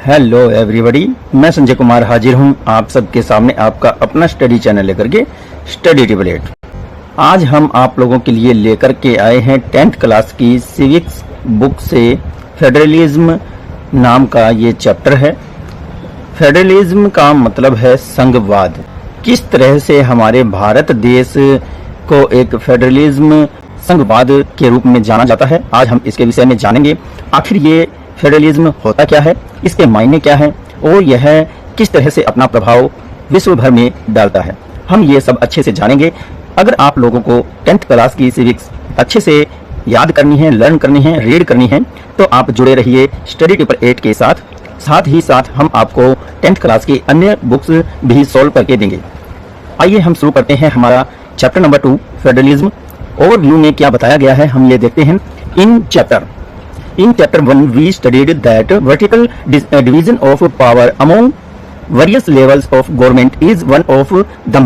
Hello everybody, मैं संजय कुमार हाजिर हूं आप सबके सामने आपका अपना स्टडी चैनल लेकर के स्टडी टेबलेट। आज हम आप लोगों के लिए लेकर के आए हैं 10th क्लास की सिविक्स बुक से फेडरलिज्म नाम का ये चैप्टर है। फेडरलिज्म का मतलब है संघवाद। किस तरह से हमारे भारत देश को एक फेडरलिज्म संघवाद के रूप में जाना जाता है, आज हम इसके विषय में जानेंगे। आखिर ये फेडरलिज्म होता क्या है, इसके मायने क्या हैं और यह किस तरह से अपना प्रभाव विश्व भर में डालता है, हम ये सब अच्छे से जानेंगे। अगर आप लोगों को 10th क्लास की सिविक्स अच्छे से याद करनी है, लर्न करनी है, रीड करनी है, तो आप जुड़े रहिए स्टडी टेबल 8 के साथ। साथ ही साथ हम आपको 10th क्लास की अन्य बुक्स भी सॉल्व करके देंगे। आइए हम शुरू करते हैं हमारा चैप्टर नंबर 2 फेडरलिज्म। ओवरव्यू में क्या बताया गया है हम ये देखते हैं। इन chapter 1 we studied that vertical division of power among various levels of government is one of the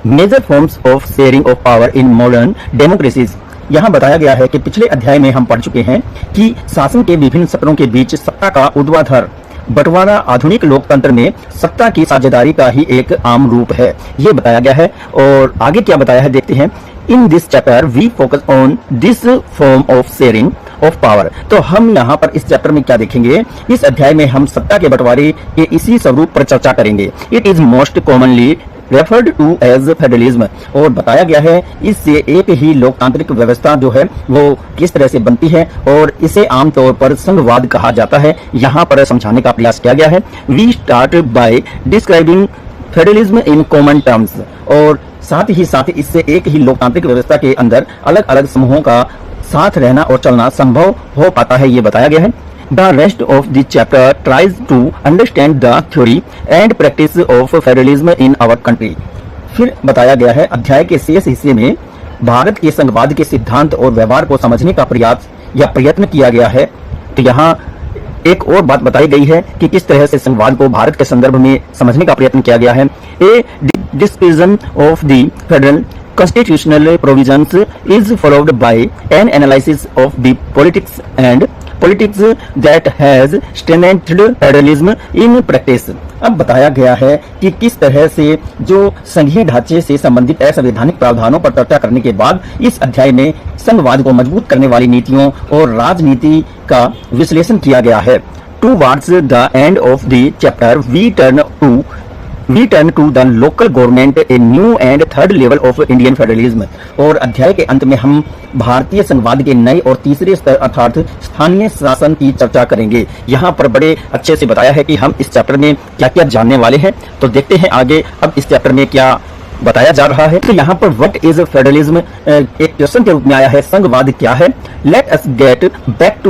major forms of sharing of power in modern democracies। यहाँ बताया गया है कि पिछले अध्याय में हम पढ़ चुके हैं कि शासन के विभिन्न स्तरों के बीच सत्ता का ऊर्ध्वाधर बंटवारा आधुनिक लोकतंत्र में सत्ता की साझेदारी का ही एक आम रूप है, ये बताया गया है। और आगे क्या बताया है देखते हैं। In this chapter we focus on this form of sharing of power. तो हम यहाँ पर इस चैप्टर में क्या देखेंगे, इस अध्याय में हम सत्ता के बंटवारे के इसी स्वरूप पर चर्चा करेंगे। It is most commonly referred to as federalism. और बताया गया है इससे एक ही लोकतांत्रिक व्यवस्था जो है वो किस तरह से बनती है और इसे आमतौर पर संघवाद कहा जाता है, यहाँ पर समझाने का प्रयास किया गया है। We start by describing federalism in common terms. और साथ ही साथ इससे एक ही लोकतांत्रिक व्यवस्था के अंदर अलग अलग समूहों का साथ रहना और चलना संभव हो पाता है, ये बताया गया है। The rest of the chapter tries to understand the theory and practice of federalism in our country। फिर बताया गया है अध्याय के शेष हिस्से में भारत के संघवाद के सिद्धांत और व्यवहार को समझने का प्रयास या प्रयत्न किया गया है। तो यहाँ एक और बात बताई गई है कि किस तरह से संघवाद को भारत के संदर्भ में समझने का प्रयत्न किया गया है। A discussion of the federal constitutional provisions is followed by an analysis of the politics that has strengthened federalism in practice। अब बताया गया है कि किस तरह से जो संघीय ढांचे से संबंधित असंवैधानिक प्रावधानों पर चर्चा करने के बाद इस अध्याय में संघवाद को मजबूत करने वाली नीतियों और राजनीति का विश्लेषण किया गया है। Towards the end of the chapter we turn to the local government, a new and third level of Indian federalism। और अध्याय के अंत में हम भारतीय संघवाद के नए और तीसरे स्तर अर्थात स्थानीय शासन की चर्चा करेंगे। यहाँ पर बड़े अच्छे से बताया है कि हम इस चैप्टर में क्या क्या जानने वाले हैं। तो देखते हैं आगे अब इस चैप्टर में क्या बताया जा रहा है। तो यहाँ पर व्हाट इज फेडरलिज्म एक क्वेश्चन के रूप में आया है, संघवाद क्या है। Let us get back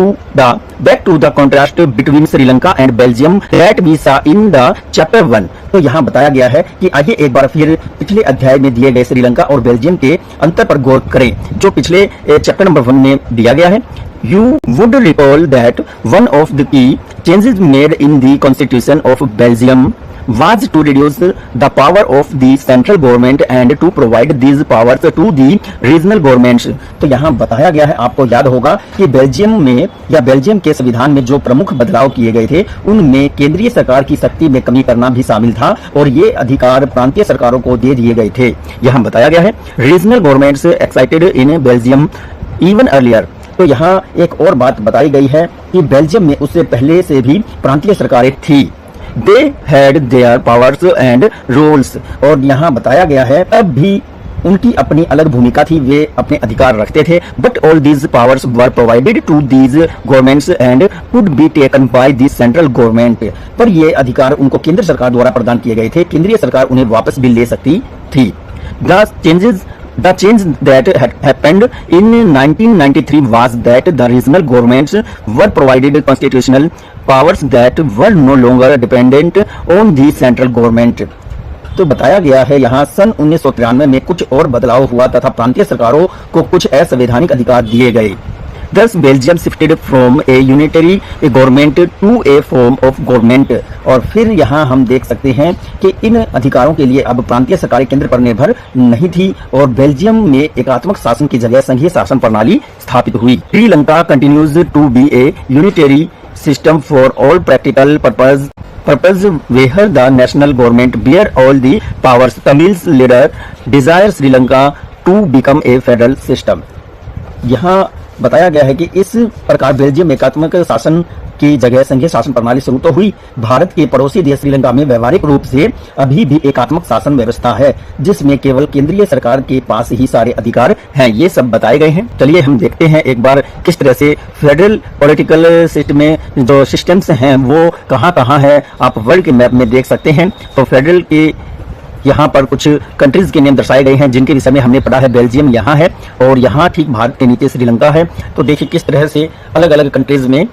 to the contrast between Sri Lanka and Belgium that we saw in the chapter 1। तो यहाँ बताया गया है कि आइए एक बार फिर पिछले अध्याय में दिए गए श्रीलंका और बेल्जियम के अंतर पर गौर करें जो पिछले चैप्टर नंबर 1 में दिया गया है। You would recall that one of the key changes made in the constitution of Belgium was to reduce the power of the central government and to provide these powers to the regional governments। तो यहाँ बताया गया है, आपको याद होगा कि Belgium में या बेल्जियम के संविधान में जो प्रमुख बदलाव किए गए थे उनमें केंद्रीय सरकार की शक्ति में कमी करना भी शामिल था और ये अधिकार प्रांतीय सरकारों को दे दिए गए थे। यहाँ बताया गया है regional governments excited in Belgium even earlier. तो यहाँ एक और बात बताई गई है कि बेल्जियम में उससे पहले से भी प्रांतीय सरकारें थी। They had their powers and roles। और यहाँ बताया गया है अब भी उनकी अपनी अलग भूमिका थी, वे अपने अधिकार रखते थे। But all these powers were provided to these governments and could be taken by the central government। पर ये अधिकार उनको केंद्र सरकार द्वारा प्रदान किए गए थे, केंद्रीय सरकार उन्हें वापस भी ले सकती थी। The change that had happened in 1993 was that the regional governments were provided constitutional powers that were no longer dependent on the central government। तो बताया गया है यहाँ सन 1993 में कुछ और बदलाव हुआ तथा प्रांतीय सरकारों को कुछ असंवैधानिक अधिकार दिए गए। Thus Belgium shifted from a unitary government to a form of government। और फिर यहाँ हम देख सकते हैं कि इन अधिकारों के लिए अब प्रांतीय सरकारें केंद्र पर निर्भर नहीं थी और बेल्जियम में एकात्मक शासन की जगह संघीय शासन प्रणाली स्थापित हुई। Sri Lanka continues to be a unitary system for all practical purpose where the national government bear all the powers. Tamil's leader desires Sri Lanka to become a federal system. यहाँ बताया गया है कि इस प्रकार बेल्जियम एकात्मक शासन की जगह संघीय शासन प्रणाली शुरू तो हुई, भारत के पड़ोसी देश श्रीलंका में व्यवहारिक रूप से अभी भी एकात्मक शासन व्यवस्था है जिसमें केवल केंद्रीय सरकार के पास ही सारे अधिकार हैं। ये सब बताए गए हैं। चलिए हम देखते हैं एक बार किस तरह से फेडरल पॉलिटिकल सिस्टम में जो सिस्टम्स हैं वो कहाँ है, आप वर्ल्ड के मैप में देख सकते हैं। तो फेडरल के यहाँ पर कुछ कंट्रीज के नेम दर्शाए गए हैं जिनके विषय में हमने पढ़ा है। बेल्जियम यहाँ है और यहाँ ठीक भारत के नीचे श्रीलंका है। तो देखिए किस तरह से अलग अलग कंट्रीज में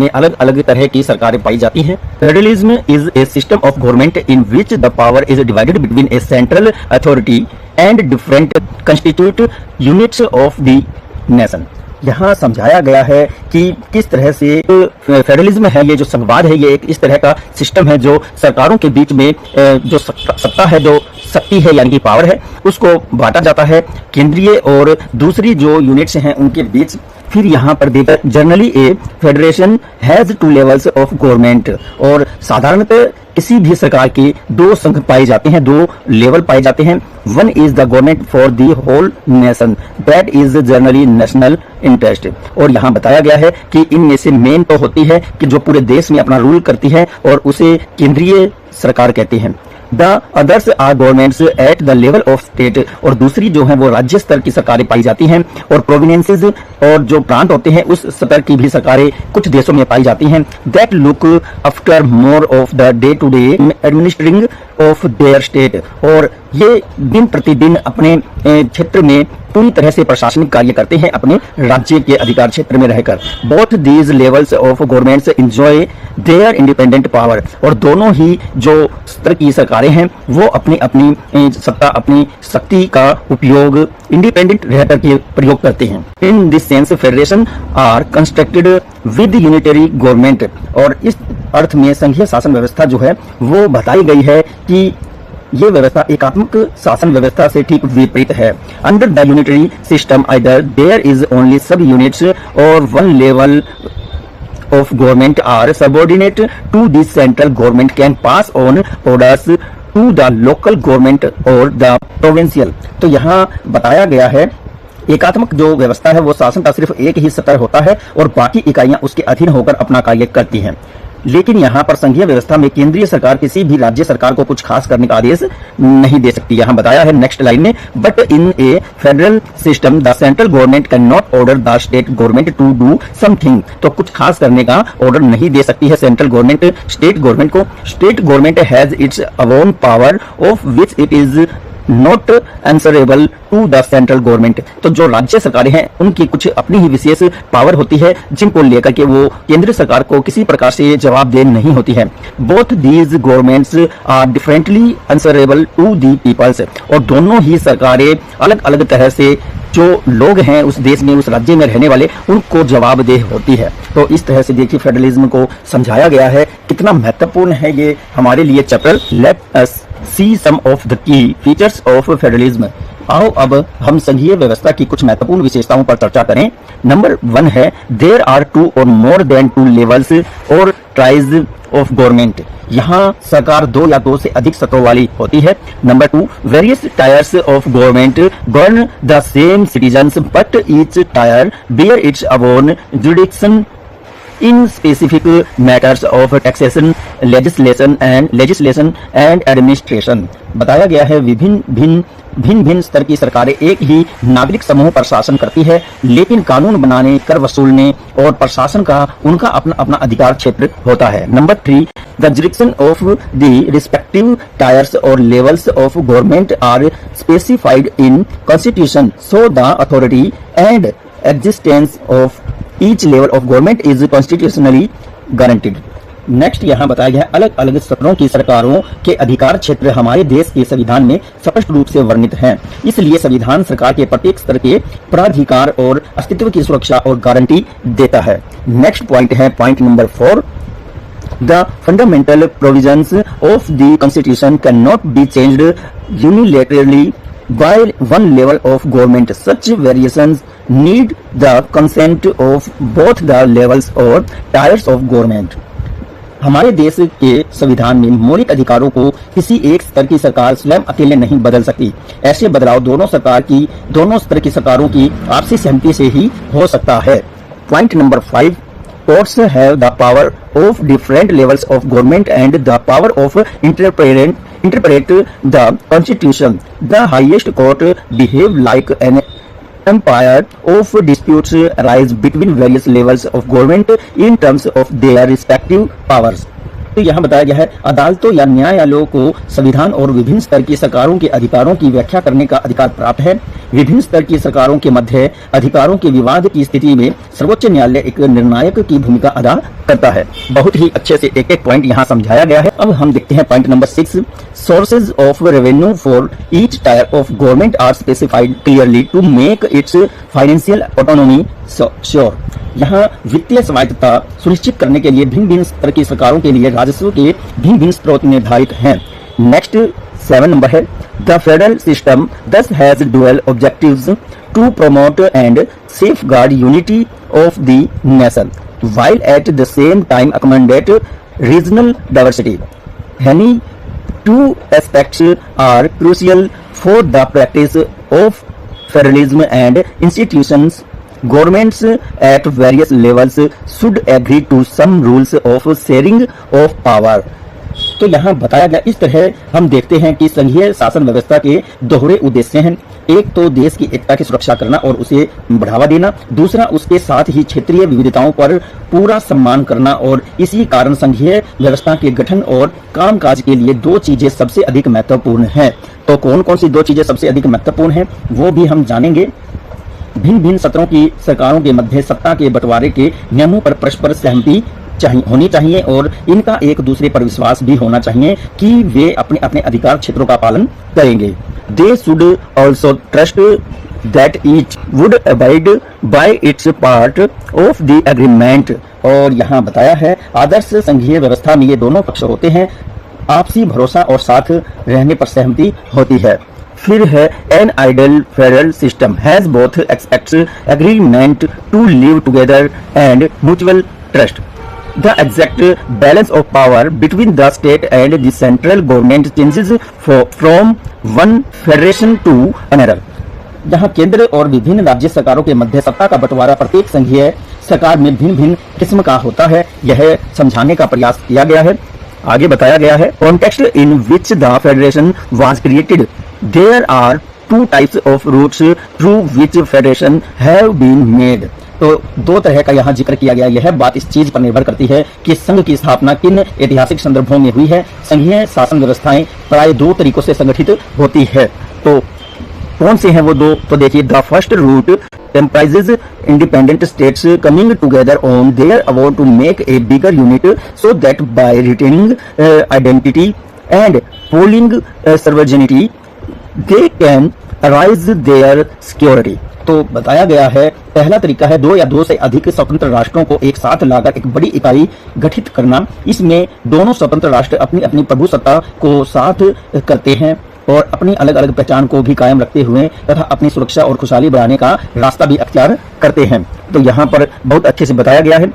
अलग अलग तरह की सरकारें पाई जाती हैं। Federalism is a system of government in which the power is divided between A central authority and different constitute units of the nation. यहाँ समझाया गया है कि किस तरह से फेडरलिज्म है, ये जो संघवाद है, ये एक इस तरह का सिस्टम है जो सरकारों के बीच में जो सत्ता है, जो शक्ति है यानी कि पावर है, उसको बांटा जाता है केंद्रीय और दूसरी जो यूनिट्स हैं उनके बीच। फिर यहाँ पर देखा generally A federation has two levels of government, और साधारणतः किसी भी सरकार के दो संघ पाए जाते हैं, दो लेवल पाए जाते हैं। One is the government for the whole nation that is generally national interest. और यहाँ बताया गया है कि इनमें से मेन तो होती है कि जो पूरे देश में अपना रूल करती है और उसे केंद्रीय सरकार कहते हैं। The others are governments at the level of state, और दूसरी जो है वो राज्य स्तर की सरकारें पाई जाती हैं। और प्रोविंसेस और जो प्रांत होते हैं उस स्तर की भी सरकारें कुछ देशों में पाई जाती हैं। That look after more of the day to day administering of their state, और ये दिन प्रतिदिन अपने क्षेत्र में पूरी तरह से प्रशासनिक कार्य करते हैं अपने राज्य के अधिकार क्षेत्र में रहकर। Both these levels of governments enjoy there independent power, और दोनों ही जो स्तर की सरकारें हैं वो अपनी अपनी सत्ता, अपनी शक्ति का उपयोग इंडिपेंडेंट रहकर के प्रयोग करते हैं। In this sense federation are constructed with unitary government, और इस अर्थ में संघीय शासन व्यवस्था जो है वो बताई गई है कि ये व्यवस्था एकात्मक शासन व्यवस्था से ठीक विपरीत है। Under the unitary system either there is only sub units और one level of government are subordinate to the central government can pass on orders to the local government or the provincial। तो यहाँ बताया गया है एकात्मक जो व्यवस्था है वो शासन का सिर्फ एक ही स्तर होता है और बाकी इकाइयां उसके अधीन होकर अपना कार्य करती हैं। लेकिन यहाँ पर संघीय व्यवस्था में केंद्रीय सरकार किसी भी राज्य सरकार को कुछ खास करने का आदेश नहीं दे सकती। यहाँ बताया है नेक्स्ट लाइन में, but in a federal system the central government can not order the state government to do something. तो कुछ खास करने का ऑर्डर नहीं दे सकती है सेंट्रल गवर्नमेंट स्टेट गवर्नमेंट को। State government has its own power of which it is not answerable to the central government. तो जो राज्य सरकारें हैं उनकी कुछ अपनी ही विशेष पावर होती है जिनको लेकर के वो केंद्र सरकार को किसी प्रकार से जवाबदेह नहीं होती है। Both these governments are differently answerable to the peoples, और दोनों ही सरकारें अलग अलग तरह से जो लोग हैं उस देश में, उस राज्य में रहने वाले, उनको जवाबदेह होती है। तो इस तरह से देखिए फेडरलिज्म को समझाया गया है, कितना महत्वपूर्ण है ये हमारे लिए chapter. Let us see some of the key features of federalism. आओ अब हम संघीय व्यवस्था की कुछ महत्वपूर्ण विशेषताओं पर चर्चा करें। नंबर 1 है देयर आर 2 और मोर देन 2 लेवल्स और ट्राइज ऑफ गवर्नमेंट। यहाँ सरकार 2 या 2 से अधिक सत्रों वाली होती है। Number 2 various tiers of government govern the same citizens but each tier bear its own jurisdiction in specific matters of taxation, legislation and administration। बताया गया है भिन्न स्तर की सरकारें एक ही नागरिक समूह पर शासन करती है, लेकिन कानून बनाने, कर वसूलने और प्रशासन का उनका अपना अपना अधिकार क्षेत्र होता है। Number 3 the jurisdiction of the respective tiers और levels of government are specified in constitution, so the authority and existence of each level of government is constitutionally guaranteed. Next यहाँ बताया गया अलग अलग स्तरों की सरकारों के अधिकार क्षेत्र हमारे देश के संविधान में स्पष्ट रूप से वर्णित हैं। इसलिए संविधान सरकार के प्रत्येक स्तर के प्राधिकार और अस्तित्व की सुरक्षा और गारंटी देता है। नेक्स्ट पॉइंट है point number 4, the fundamental provisions of the constitution can not be changed unilaterally by one level of government. Such variations need the consent of both the levels or tiers of government. हमारे देश के संविधान में मौलिक अधिकारों को किसी एक स्तर की सरकार स्वयं अकेले नहीं बदल सकती। ऐसे बदलाव दोनों स्तर की सरकारों की आपसी सहमति से ही हो सकता है। Point number 5, courts have the power of different levels of government and the power of interpret the constitution. The highest court behave like an empire of disputes arise between various levels of government in terms of their respective powers. तो यहाँ बताया गया है, अदालतों या न्यायालयों को संविधान और विभिन्न स्तर की सरकारों के अधिकारों की व्याख्या करने का अधिकार प्राप्त है। विभिन्न स्तर की सरकारों के मध्य अधिकारों के विवाद की स्थिति में सर्वोच्च न्यायालय एक निर्णायक की भूमिका अदा करता है। बहुत ही अच्छे से एक एक पॉइंट यहाँ समझाया गया है। अब हम देखते हैं point number 6, sources of revenue for each tier of government are specified clearly to make its financial autonomy sure. यहाँ वित्तीय स्वायत्तता सुनिश्चित करने के लिए भिन्न भिन्न स्तर की सरकारों के लिए राजस्व के भिन्न भिन्न स्रोत निर्धारित हैं। नेक्स्ट 7 नंबर है, the federal system thus has dual objectives to promote and safeguard unity of the nation while at the same time accommodate regional diversity. Any two aspects are crucial for the practice of federalism and institutions. Governments at various levels should agree to some rules of sharing of power. तो यहाँ बताया गया, इस तरह हम देखते हैं कि संघीय शासन व्यवस्था के दोहरे उद्देश्य हैं। एक तो देश की एकता की सुरक्षा करना और उसे बढ़ावा देना, दूसरा उसके साथ ही क्षेत्रीय विविधताओं पर पूरा सम्मान करना। और इसी कारण संघीय व्यवस्था के गठन और कामकाज के लिए दो चीजें सबसे अधिक महत्वपूर्ण हैं। तो कौन कौन सी दो चीजें सबसे अधिक महत्वपूर्ण हैं वो भी हम जानेंगे। भिन्न भिन्न सत्रों की सरकारों के मध्य सत्ता के बंटवारे के नियमों पर परस्पर सहमति होनी चाहिए और इनका एक दूसरे पर विश्वास भी होना चाहिए कि वे अपने अपने अधिकार क्षेत्रों का पालन करेंगे। They should also trust that each would abide by it's part of the agreement. और यहाँ बताया है, आदर्श संघीय व्यवस्था में ये दोनों पक्ष होते हैं, आपसी भरोसा और साथ रहने पर सहमति होती है। फिर है, an ideal federal system has both expects agreement to live together and mutual trust. The exact balance of power between the state and the central government changes from one federation to another. जहाँ केंद्र और विभिन्न राज्य सरकारों के मध्य सत्ता का बंटवारा प्रत्येक संघीय सरकार में भिन्न भिन्न किस्म का होता है, यह समझाने का प्रयास किया गया है। आगे बताया गया है, context in which the federation was created, there are two types of routes through which federation have been made. तो दो तरह का यहाँ जिक्र किया गया। यह बात इस चीज पर निर्भर करती है कि संघ की स्थापना किन ऐतिहासिक संदर्भों में हुई है। संघीय शासन व्यवस्थाएं प्राय दो तरीकों से संगठित होती है। तो कौन से हैं वो दो? तो देखिए, the first route comprises independent states coming together on their own to make a bigger unit so that by retaining identity and polling sovereignty they can arise their security. तो बताया गया है, पहला तरीका है दो या दो से अधिक स्वतंत्र राष्ट्रों को एक साथ लाकर एक बड़ी इकाई गठित करना। इसमें दोनों स्वतंत्र राष्ट्र अपनी अपनी प्रभुसत्ता को साथ करते हैं और अपनी अलग अलग पहचान को भी कायम रखते हुए तथा अपनी सुरक्षा और खुशहाली बढ़ाने का रास्ता भी अख्तियार करते हैं। तो यहाँ पर बहुत अच्छे से बताया गया है,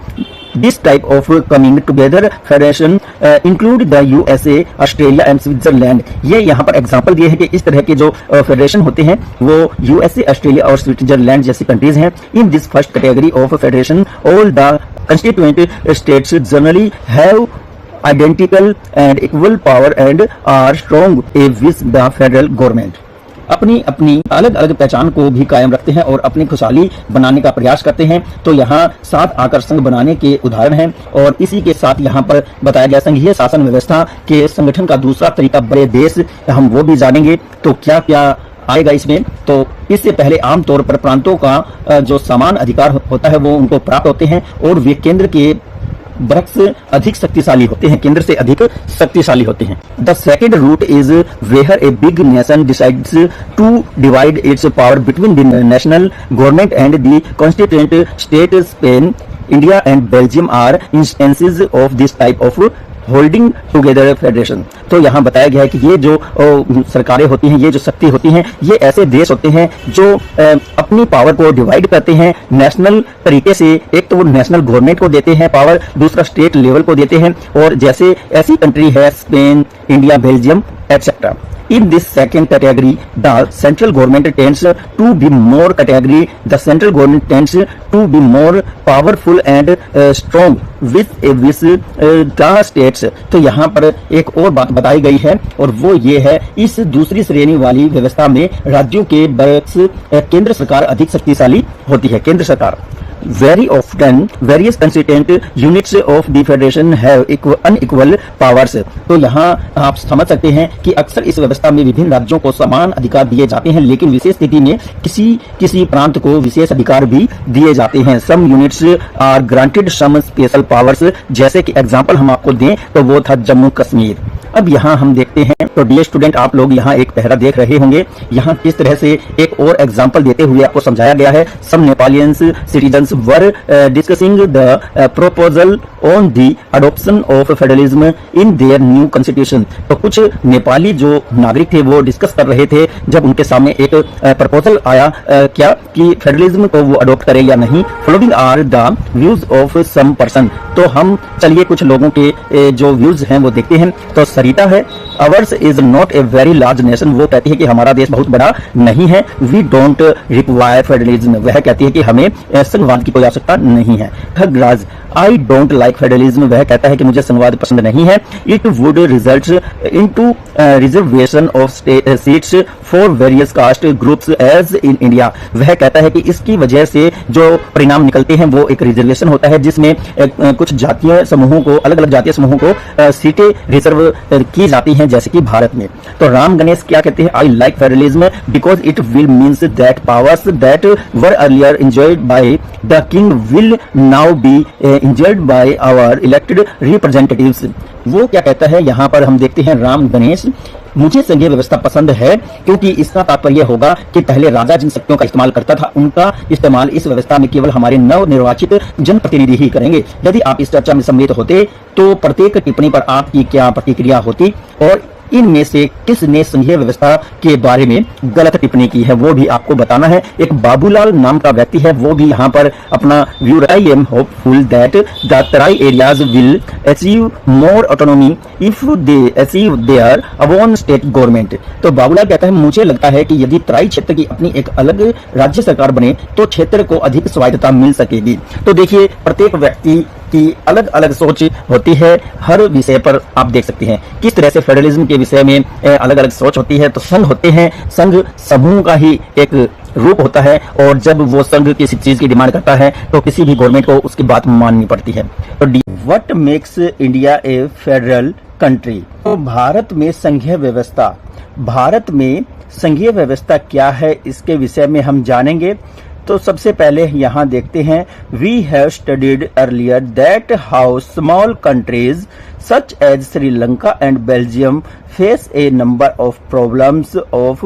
this type of coming together federation include the USA, Australia and Switzerland. ये यहाँ पर एग्जांपल दिए हैं कि इस तरह के जो फेडरेशन होते हैं वो यूएसए, ऑस्ट्रेलिया और स्विट्जरलैंड जैसी कंट्रीज हैं। In this first category of federation all the constituent states generally have identical and equal power and are strong with the federal government. अपनी अपनी अलग अलग पहचान को भी कायम रखते हैं और अपनी खुशहाली बनाने का प्रयास करते हैं। तो यहाँ साथ आकर संघ बनाने के उदाहरण हैं। और इसी के साथ यहाँ पर बताया गया संघीय शासन व्यवस्था के संगठन का दूसरा तरीका बड़े देश, हम वो भी जानेंगे। तो क्या क्या आएगा इसमें? तो इससे पहले आमतौर पर प्रांतों का जो समान अधिकार होता है वो उनको प्राप्त होते हैं और वे केंद्र के बरक्स अधिक शक्तिशाली होते हैं, केंद्र से अधिक शक्तिशाली होते हैं। The second route is where a big nation decides to divide its power between the national government and the constituent state. Spain, India and Belgium are instances of this type of holding together federation. तो यहाँ बताया गया है कि ये जो सरकारें होती हैं, ये जो शक्ति होती हैं, ये ऐसे देश होते हैं जो अपनी पावर को डिवाइड करते हैं नेशनल तरीके से। एक तो वो नेशनल गवर्नमेंट को देते हैं पावर, दूसरा स्टेट लेवल को देते हैं। और जैसे ऐसी कंट्री है Spain, India, Belgium etcetera. In this second category, the central government tends to be more category. The central government tends to be more powerful and strong with the states. तो यहाँ पर एक और बात बताई गई है और वो ये है, इस दूसरी श्रेणी वाली व्यवस्था में राज्यों के बरक्स केंद्र सरकार अधिक शक्तिशाली होती है। केंद्र सरकार Very often, various constituent units of the federation have unequal powers. तो यहाँ आप समझ सकते हैं कि अक्सर इस व्यवस्था में विभिन्न राज्यों को समान अधिकार दिए जाते हैं, लेकिन विशेष स्थिति में किसी प्रांत को विशेष अधिकार भी दिए जाते हैं। Some units are granted some special powers. जैसे कि एग्जाम्पल हम आपको दें तो वो था जम्मू कश्मीर। अब यहाँ हम देखते हैं, तो डियर स्टूडेंट, आप लोग यहाँ एक पहरा देख रहे होंगे। यहाँ किस तरह से एक और एग्जाम्पल देते हुए आपको समझाया गया है। Some Nepalese citizens were discussing the proposal on the adoption of federalism in their new constitution. तो कुछ नेपाली जो नागरिक थे वो डिस्कस कर रहे थे जब उनके सामने एक प्रपोजल आया क्या कि फेडरलिज्म को वो अडॉप्ट करे या नहीं। Following are the views of some person. तो हम चलिए कुछ लोगों के जो व्यूज हैं वो देखते हैं। तो सरिता है, ours is not a very large nation. वो कहती है कि हमारा देश बहुत बड़ा नहीं है। We don't require federalism. वह कहती है कि हमें संघवाद की कोई आवश्यकता नहीं है। Khagraj, I don't like federalism. वह कहता है कि मुझे संघवाद पसंद नहीं है। It would result into reservation of seats for various caste groups as in India. वह कहता है कि इसकी वजह से जो परिणाम निकलते हैं वो एक रिजर्वेशन होता है जिसमें कुछ जातीय समूहों को, अलग अलग जातीय समूहों को सीटें रिजर्व की जाती हैं, जैसे कि भारत में। तो राम गणेश क्या कहते हैं, I like federalism because it will means that powers that were earlier enjoyed by the king will now be enjoyed by our elected representatives. वो क्या कहता है, यहाँ पर हम देखते हैं राम गणेश, मुझे संघीय व्यवस्था पसंद है क्योंकि इसका तात्पर्य होगा कि पहले राजा जिन शक्तियों का इस्तेमाल करता था उनका इस्तेमाल इस व्यवस्था में केवल हमारे नव निर्वाचित जनप्रतिनिधि ही करेंगे। यदि आप इस चर्चा में सम्मिलित होते तो प्रत्येक टिप्पणी पर आपकी क्या प्रतिक्रिया होती और इनमें से किसने संघीय व्यवस्था के बारे में गलत टिप्पणी की है वो भी आपको बताना है। एक बाबूलाल नाम का व्यक्ति है, वो भी यहाँ पर अपना view, I am hopeful that the Terai areas will achieve more autonomy if they achieve their own state government. तो बाबूलाल कहता है, मुझे लगता है कि यदि तराई क्षेत्र की अपनी एक अलग राज्य सरकार बने तो क्षेत्र को अधिक स्वायत्तता मिल सकेगी। तो देखिए, प्रत्येक व्यक्ति की अलग अलग सोच होती है हर विषय पर। आप देख सकते हैं किस तरह से फेडरलिज्म के विषय में अलग अलग सोच होती है। तो संघ होते हैं, संघ समूह का ही एक रूप होता है और जब वो संघ किसी चीज की डिमांड करता है तो किसी भी गवर्नमेंट को उसकी बात माननी पड़ती है। तो what makes India A federal country. तो भारत में संघीय व्यवस्था, भारत में संघीय व्यवस्था क्या है इसके विषय में हम जानेंगे। तो सबसे पहले यहाँ देखते हैं, we have studied earlier that how small countries such as Sri Lanka and Belgium face a number of problems of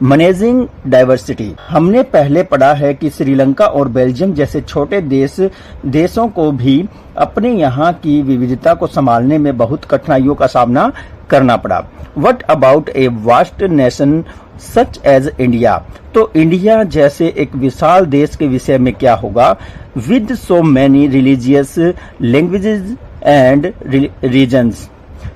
managing diversity. हमने पहले पढ़ा है कि श्रीलंका और बेल्जियम जैसे छोटे देशों को भी अपने यहाँ की विविधता को संभालने में बहुत कठिनाइयों का सामना करना पड़ा। What about a vast nation such as India? तो इंडिया जैसे एक विशाल देश के विषय में क्या होगा, with so many religious languages and regions।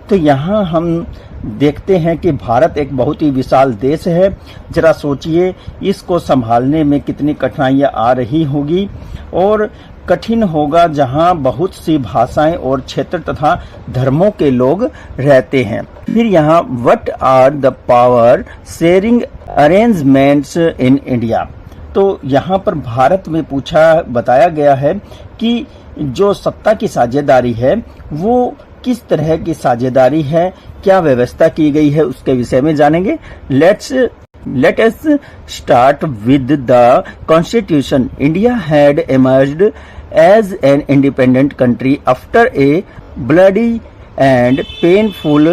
तो यहाँ हम देखते हैं कि भारत एक बहुत ही विशाल देश है। जरा सोचिए इसको संभालने में कितनी कठिनाइयाँ आ रही होगी और कठिन होगा जहां बहुत सी भाषाएं और क्षेत्र तथा धर्मों के लोग रहते हैं। फिर यहाँ what are the power sharing arrangements in India. तो यहाँ पर भारत में बताया गया है कि जो सत्ता की साझेदारी है वो किस तरह की साझेदारी है, क्या व्यवस्था की गई है, उसके विषय में जानेंगे। Let us start with the Constitution. India had emerged as an independent country after a bloody and painful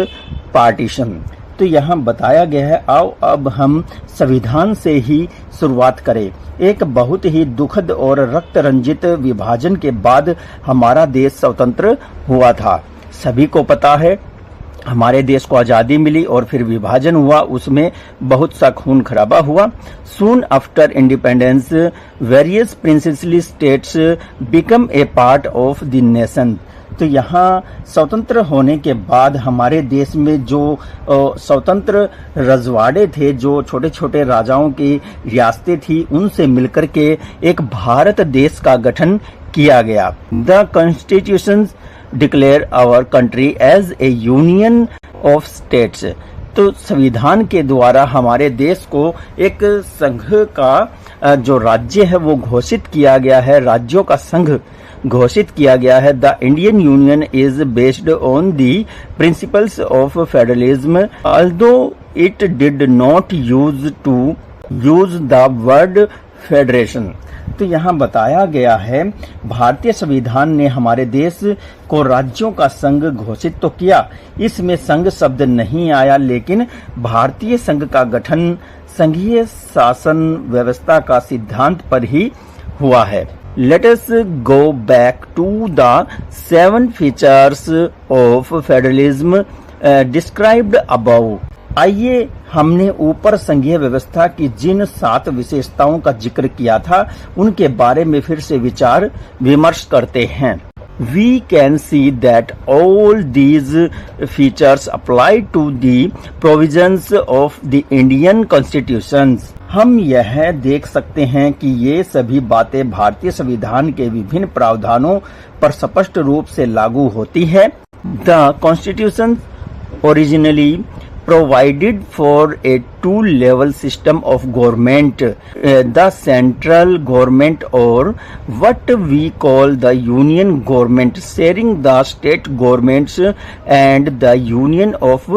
partition. तो यहाँ बताया गया है, आओ अब हम संविधान से ही शुरुआत करें। एक बहुत ही दुखद और रक्त रंजित विभाजन के बाद हमारा देश स्वतंत्र हुआ था। सभी को पता है हमारे देश को आजादी मिली और फिर विभाजन हुआ, उसमें बहुत सा खून खराबा हुआ। Soon after independence various principally states become a part of the nation. तो यहाँ स्वतंत्र होने के बाद हमारे देश में जो स्वतंत्र रजवाड़े थे, जो छोटे छोटे राजाओं की रियासतें थी, उनसे मिलकर के एक भारत देश का गठन किया गया। The constitution declare our country as a union of states. तो संविधान के द्वारा हमारे देश को एक संघ का जो राज्य है वो घोषित किया गया है, राज्यों का संघ घोषित किया गया है। The Indian union is based on the principles of federalism, although it did not use the word federation. तो यहाँ बताया गया है भारतीय संविधान ने हमारे देश को राज्यों का संघ घोषित तो किया, इसमें संघ शब्द नहीं आया, लेकिन भारतीय संघ का गठन संघीय शासन व्यवस्था का सिद्धांत पर ही हुआ है। Let us go back to the 7 features of federalism described above. आइए हमने ऊपर संघीय व्यवस्था की जिन 7 विशेषताओं का जिक्र किया था उनके बारे में फिर से विचार विमर्श करते हैं। We can see that all these features apply to the provisions of the Indian Constitution. हम यह देख सकते हैं कि ये सभी बातें भारतीय संविधान के विभिन्न प्रावधानों पर स्पष्ट रूप से लागू होती है। The Constitution originally provided for a two-level system of government, the central government or what we call the union government sharing the state governments and the union of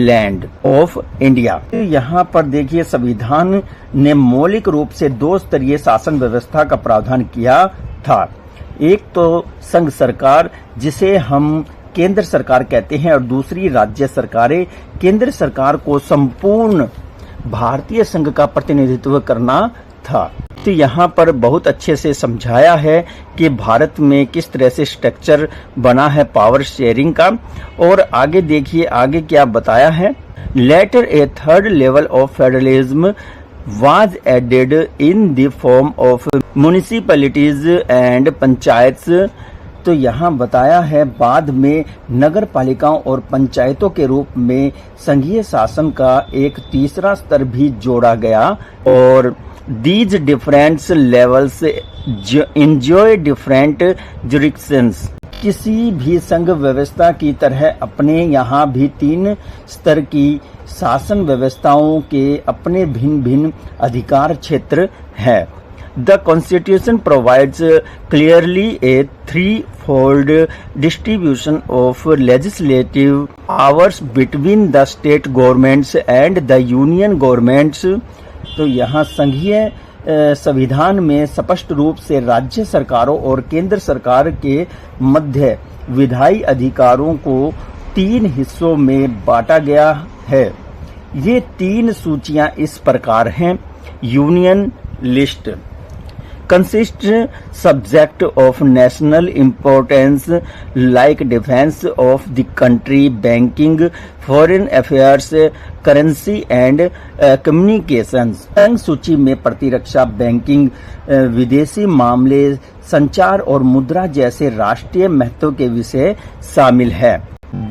land of India। यहाँ पर देखिए संविधान ने मौलिक रूप से 2 स्तरीय शासन व्यवस्था का प्रावधान किया था। एक तो संघ सरकार जिसे हम केंद्र सरकार कहते हैं और दूसरी राज्य सरकारें। केंद्र सरकार को संपूर्ण भारतीय संघ का प्रतिनिधित्व करना था। तो यहाँ पर बहुत अच्छे से समझाया है कि भारत में किस तरह से स्ट्रक्चर बना है पावर शेयरिंग का। और आगे देखिए आगे क्या बताया है। Later a third level of federalism was added in the form of municipalities and panchayat. तो यहाँ बताया है बाद में नगर पालिकाओं और पंचायतों के रूप में संघीय शासन का एक तीसरा स्तर भी जोड़ा गया और these different levels enjoy different jurisdictions। किसी भी संघ व्यवस्था की तरह अपने यहाँ भी 3 स्तर की शासन व्यवस्थाओं के अपने भिन्न भिन्न अधिकार क्षेत्र है। The Constitution provides clearly a threefold distribution of legislative powers between the state governments and the union governments। तो यहाँ संघीय संविधान में स्पष्ट रूप से राज्य सरकारों और केंद्र सरकार के मध्य विधायी अधिकारों को 3 हिस्सों में बांटा गया है। ये 3 सूचियां इस प्रकार हैं। Union list consists subject of national importance like defense of the country, banking, foreign affairs, currency and communications। संघ सूची में प्रतिरक्षा, बैंकिंग, विदेशी मामले, संचार और मुद्रा जैसे राष्ट्रीय महत्व के विषय शामिल है।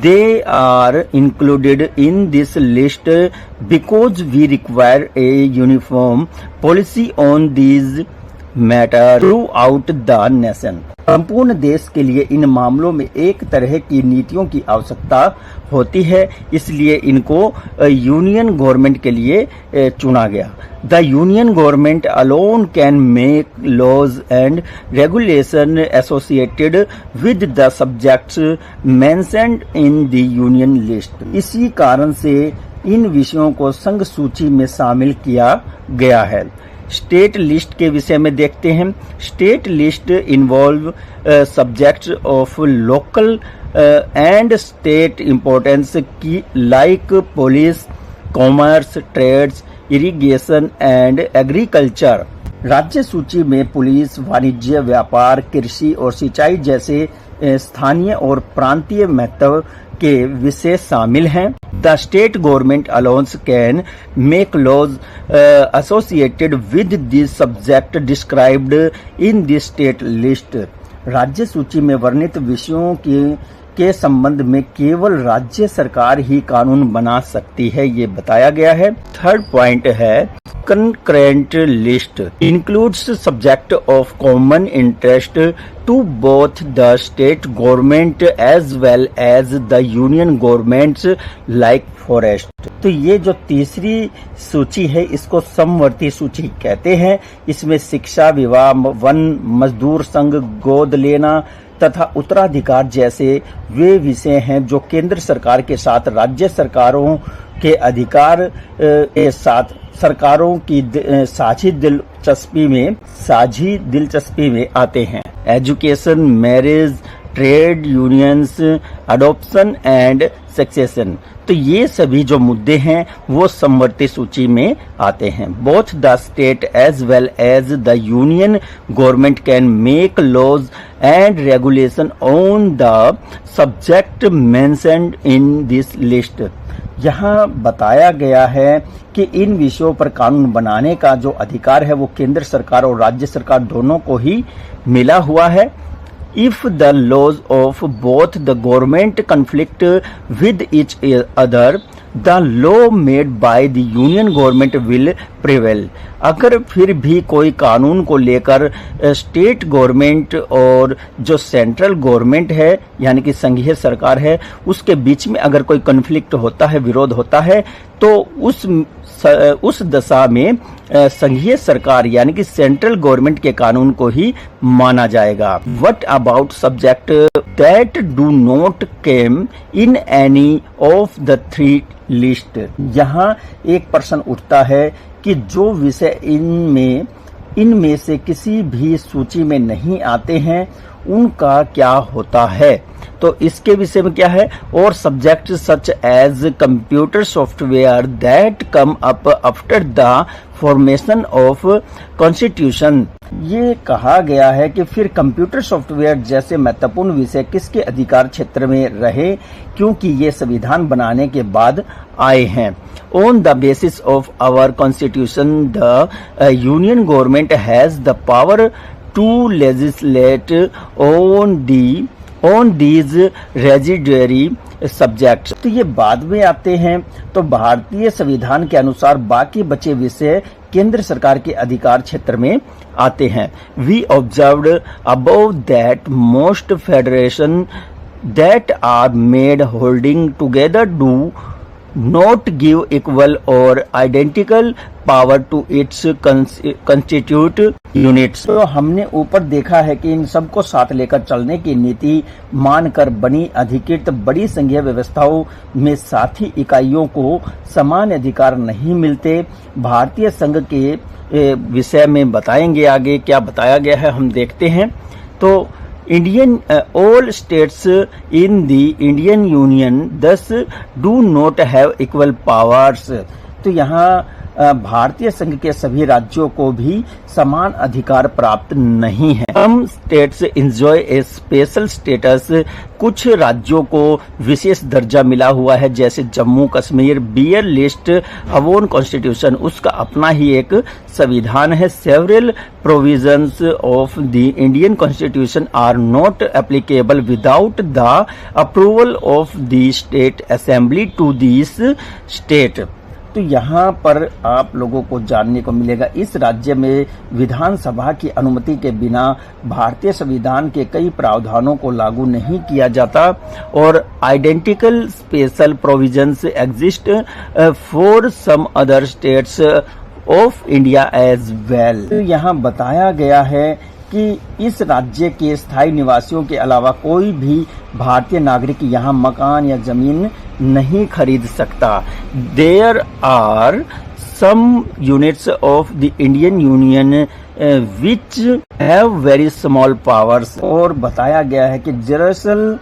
They are included in this list because we require a uniform policy on these matter through out the nation. संपूर्ण देश के लिए इन मामलों में एक तरह की नीतियों की आवश्यकता होती है, इसलिए इनको यूनियन गवर्नमेंट के लिए चुना गया। The union government alone can make laws and regulation associated with the subjects mentioned in the union list. इसी कारण से इन विषयों को संघ सूची में शामिल किया गया है। स्टेट लिस्ट के विषय में देखते हैं। State list involve subjects of local and state importance की like police, commerce, trades, irrigation and agriculture. राज्य सूची में पुलिस, वाणिज्य, व्यापार, कृषि और सिंचाई जैसे स्थानीय और प्रांतीय महत्व के विषय शामिल हैं। The state government alones can make laws associated with this subject described in this state list. राज्य सूची में वर्णित विषयों के संबंध में केवल राज्य सरकार ही कानून बना सकती है, ये बताया गया है। थर्ड पॉइंट है concurrent list includes subject of common interest to both the state government as well as the union governments like forest। तो ये जो तीसरी सूची है इसको समवर्ती सूची कहते हैं। इसमें शिक्षा, विवाह, वन, मजदूर संघ, गोद लेना तथा उत्तराधिकार जैसे वे विषय हैं जो केंद्र सरकार के साथ राज्य सरकारों के अधिकार के साथ सरकारों की साझी दिलचस्पी में आते हैं। Education, marriage, trade unions, adoption and succession. तो ये सभी जो मुद्दे हैं वो समवर्ती सूची में आते हैं। Both the state as well as the union government can make laws and regulation on the subject mentioned in this list. यहाँ बताया गया है कि इन विषयों पर कानून बनाने का जो अधिकार है वो केंद्र सरकार और राज्य सरकार दोनों को ही मिला हुआ है। If the laws of both the government conflict with each other, the law made by the union government will prevail। अगर फिर भी कोई कानून को लेकर स्टेट गवर्नमेंट और जो सेंट्रल गवर्नमेंट है यानी कि संघीय सरकार है उसके बीच में अगर कोई कॉन्फ्लिक्ट होता है, विरोध होता है, तो उस दशा में संघीय सरकार यानी कि सेंट्रल गवर्नमेंट के कानून को ही माना जाएगा। What about subject that do not came in any of the three list. यहाँ एक प्रश्न उठता है कि जो विषय इनमें से किसी भी सूची में नहीं आते हैं उनका क्या होता है। तो इसके विषय में क्या है, और subject such as computer software that come up after the formation of constitution. ये कहा गया है कि फिर कंप्यूटर सॉफ्टवेयर जैसे महत्वपूर्ण विषय किसके अधिकार क्षेत्र में रहे क्योंकि ये संविधान बनाने के बाद आए हैं। On the basis of our constitution, the union government has the power to legislate on these residuary subjects। तो ये बाद में आते हैं। तो भारतीय संविधान के अनुसार बाकी बचे विषय केंद्र सरकार के अधिकार क्षेत्र में आते हैं। We observed above that most federation that are made holding together do not give equal or identical power to its constituent units। तो हमने ऊपर देखा है कि इन सबको साथ लेकर चलने की नीति मानकर बनी अधिकृत बड़ी संघीय व्यवस्थाओं में साथी इकाइयों को समान अधिकार नहीं मिलते। भारतीय संघ के विषय में बताएंगे आगे क्या बताया गया है, हम देखते हैं। तो all states in the Indian Union thus do not have equal powers। तो यहाँ भारतीय संघ के सभी राज्यों को भी समान अधिकार प्राप्त नहीं है। Some states enjoy a special status। कुछ राज्यों को विशेष दर्जा मिला हुआ है जैसे Jammu Kashmir. Bear list own constitution, उसका अपना ही एक संविधान है। Several provisions of the Indian Constitution are not applicable without the approval of the state assembly to this state। तो यहाँ पर आप लोगों को जानने को मिलेगा इस राज्य में विधानसभा की अनुमति के बिना भारतीय संविधान के कई प्रावधानों को लागू नहीं किया जाता और identical special provisions exist for some other states of India as well. यहाँ बताया गया है कि इस राज्य के स्थायी निवासियों के अलावा कोई भी भारतीय नागरिक यहाँ मकान या जमीन नहीं खरीद सकता। There are some units of the Indian union which have very small powers. और बताया गया है कि दरअसल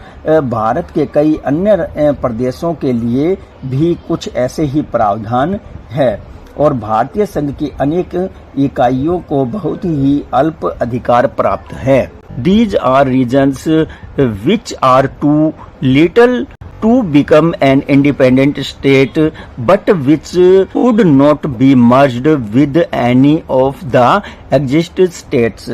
भारत के कई अन्य प्रदेशों के लिए भी कुछ ऐसे ही प्रावधान है। और भारतीय संघ की अनेक इकाइयों को बहुत ही अल्प अधिकार प्राप्त है। These are regions which are too little to become an independent state, but which would not be merged with any of the existing states।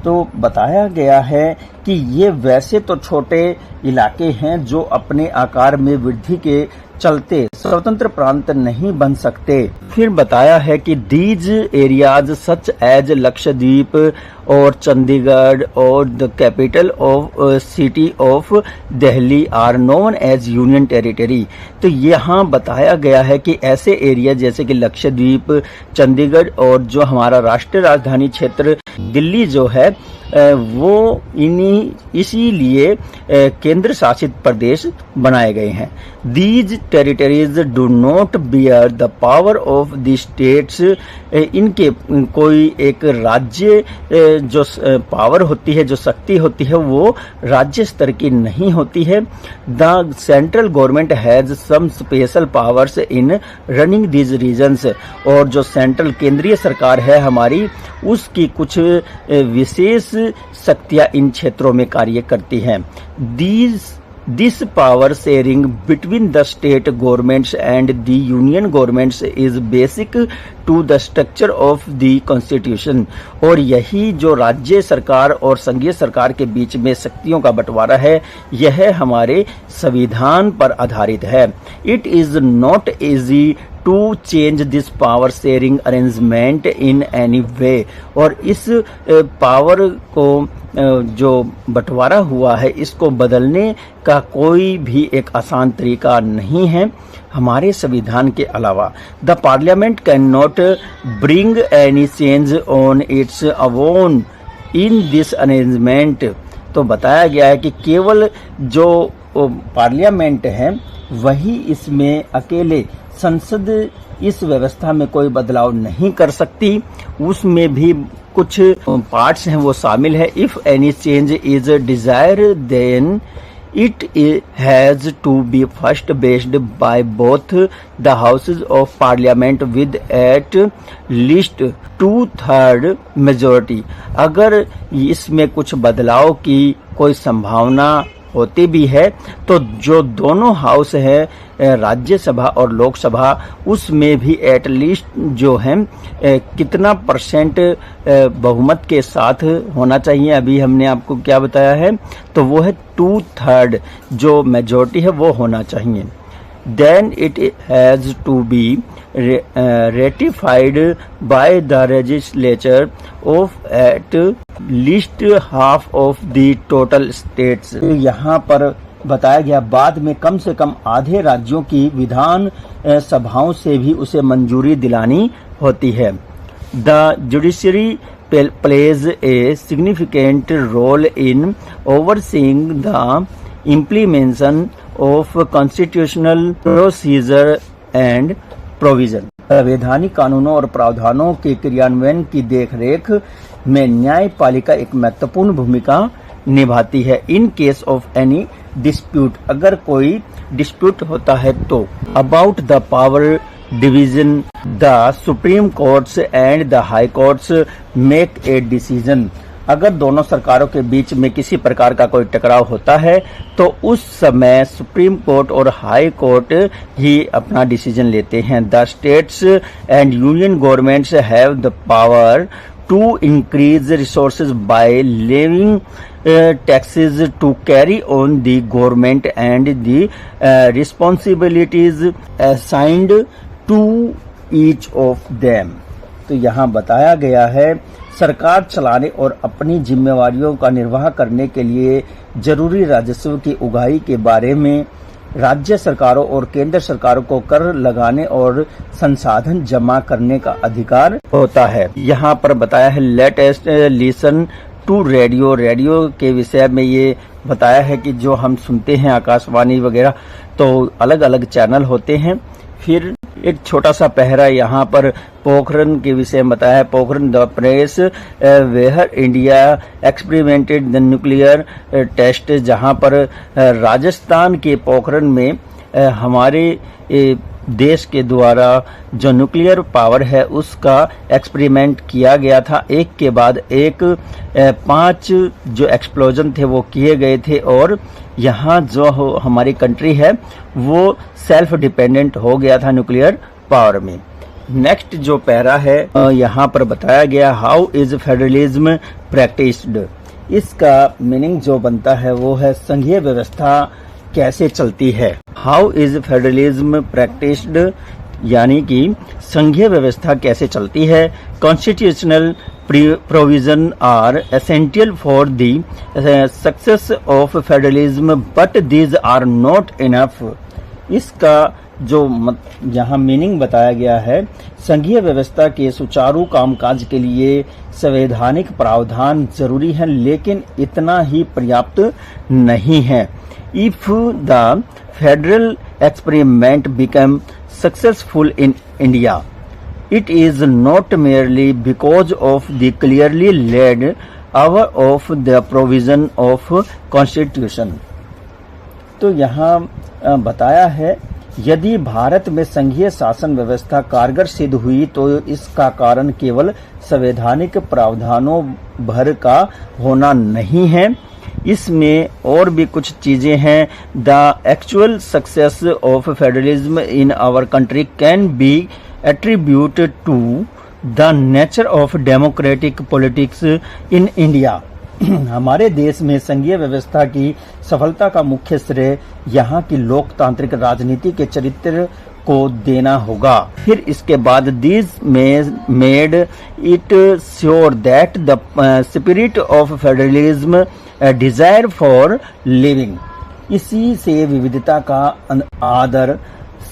तो बताया गया है कि ये वैसे तो छोटे इलाके हैं जो अपने आकार में वृद्धि के चलते स्वतंत्र प्रांत नहीं बन सकते। फिर बताया है कि these areas such as Lakshadweep और चंडीगढ़ और the capital of city of Delhi are known as union territory. तो यहाँ बताया गया है कि ऐसे एरिया जैसे कि लक्षद्वीप, चंडीगढ़ और जो हमारा राष्ट्रीय राजधानी क्षेत्र दिल्ली जो है वो इसीलिए केंद्र शासित प्रदेश बनाए गए हैं। These territories do not bear the power of the states। इनके कोई एक राज्य जो पावर होती है, जो शक्ति होती है, वो राज्य स्तर की नहीं होती है। The central government has some special powers in running these regions। और जो सेंट्रल केंद्रीय सरकार है हमारी, उसकी कुछ विशेष शक्तियां इन क्षेत्रों में कार्य करती हैं। This power sharing between the state governments and the union governments is basic to the structure of the constitution। और यही जो राज्य सरकार और संघीय सरकार के बीच में शक्तियों का बंटवारा है, यह हमारे संविधान पर आधारित है। It is not easy to change this power sharing arrangement in any way। और इस पावर को जो बंटवारा हुआ है, इसको बदलने का कोई भी एक आसान तरीका नहीं है हमारे संविधान के अलावा। The parliament can not bring any change on its own in this arrangement. तो बताया गया है कि केवल जो पार्लियामेंट है वही इसमें अकेले, संसद इस व्यवस्था में कोई बदलाव नहीं कर सकती। उसमें भी कुछ पार्ट्स हैं वो शामिल है। If any change is desire then it has to be first based by both the houses of parliament with at least 2/3 majority. अगर इसमें कुछ बदलाव की कोई संभावना होती भी है तो जो दोनों हाउस है, राज्यसभा और लोकसभा, उसमें भी एट लीस्ट जो है कितना परसेंट बहुमत के साथ होना चाहिए। अभी हमने आपको क्या बताया है, तो वो है 2/3 जो मेजोरिटी है वो होना चाहिए। Then it has to be ratified by the legislature of at least half of the total states। यहाँ पर बताया गया बाद में कम से कम आधे राज्यों की विधान सभाओं से भी उसे मंजूरी दिलानी होती है। The judiciary plays a significant role in overseeing the implementation of constitutional procedure and provision. संवैधानिक कानूनों और प्रावधानों के क्रियान्वयन की देखरेख में न्यायपालिका एक महत्वपूर्ण भूमिका निभाती है। In case of any dispute, अगर कोई डिस्प्यूट होता है तो about the power division the supreme courts and the high courts make a decision. अगर दोनों सरकारों के बीच में किसी प्रकार का कोई टकराव होता है तो उस समय सुप्रीम कोर्ट और हाई कोर्ट ही अपना डिसीजन लेते हैं। The states and union governments have the power to increase resources by levying taxes to carry on the government and the responsibilities assigned to each of them. तो यहाँ बताया गया है सरकार चलाने और अपनी जिम्मेवारियों का निर्वाह करने के लिए जरूरी राजस्व की उगाही के बारे में राज्य सरकारों और केंद्र सरकारों को कर लगाने और संसाधन जमा करने का अधिकार होता है। यहाँ पर बताया है latest listen to radio. Radio के विषय में ये बताया है कि जो हम सुनते हैं आकाशवाणी वगैरह, तो अलग अलग चैनल होते हैं। फिर एक छोटा सा पहरा यहाँ पर पोखरण के विषय में बताया है। Pokhran the press where India experimented the nuclear test, जहाँ पर राजस्थान के पोखरण में हमारे देश के द्वारा जो न्यूक्लियर पावर है उसका एक्सपेरिमेंट किया गया था। एक के बाद एक 5 जो एक्सप्लोजन थे वो किए गए थे और यहाँ जो हमारी कंट्री है वो सेल्फ डिपेंडेंट हो गया था न्यूक्लियर पावर में। नेक्स्ट जो पैरा है यहाँ पर बताया गया हाउ इज फेडरलिज्म प्रैक्टिस्ड। इसका मीनिंग जो बनता है वो है संघीय व्यवस्था कैसे चलती है। हाउ इज फेडरलिज्म प्रैक्टिस्ड यानी कि संघीय व्यवस्था कैसे चलती है। Constitutional provision are essential for the success of federalism but these are not enough. इसका जो यहाँ मीनिंग बताया गया है, संघीय व्यवस्था के सुचारू कामकाज के लिए संवैधानिक प्रावधान जरूरी है लेकिन इतना ही पर्याप्त नहीं है। If the federal experiment became successful in India, it is not merely because of the clearly laid out of the provision of Constitution। तो यहाँ बताया है यदि भारत में संघीय शासन व्यवस्था कारगर सिद्ध हुई तो इसका कारण केवल संवैधानिक प्रावधानों भर का होना नहीं है, इसमें और भी कुछ चीजें हैं। The actual success of federalism in our country can be attributed to the nature of democratic politics in India. हमारे देश में संघीय व्यवस्था की सफलता का मुख्य श्रेय यहाँ की लोकतांत्रिक राजनीति के चरित्र को देना होगा। फिर इसके बाद this made it sure that the spirit of federalism desire for living. इसी से विविधता का आदर,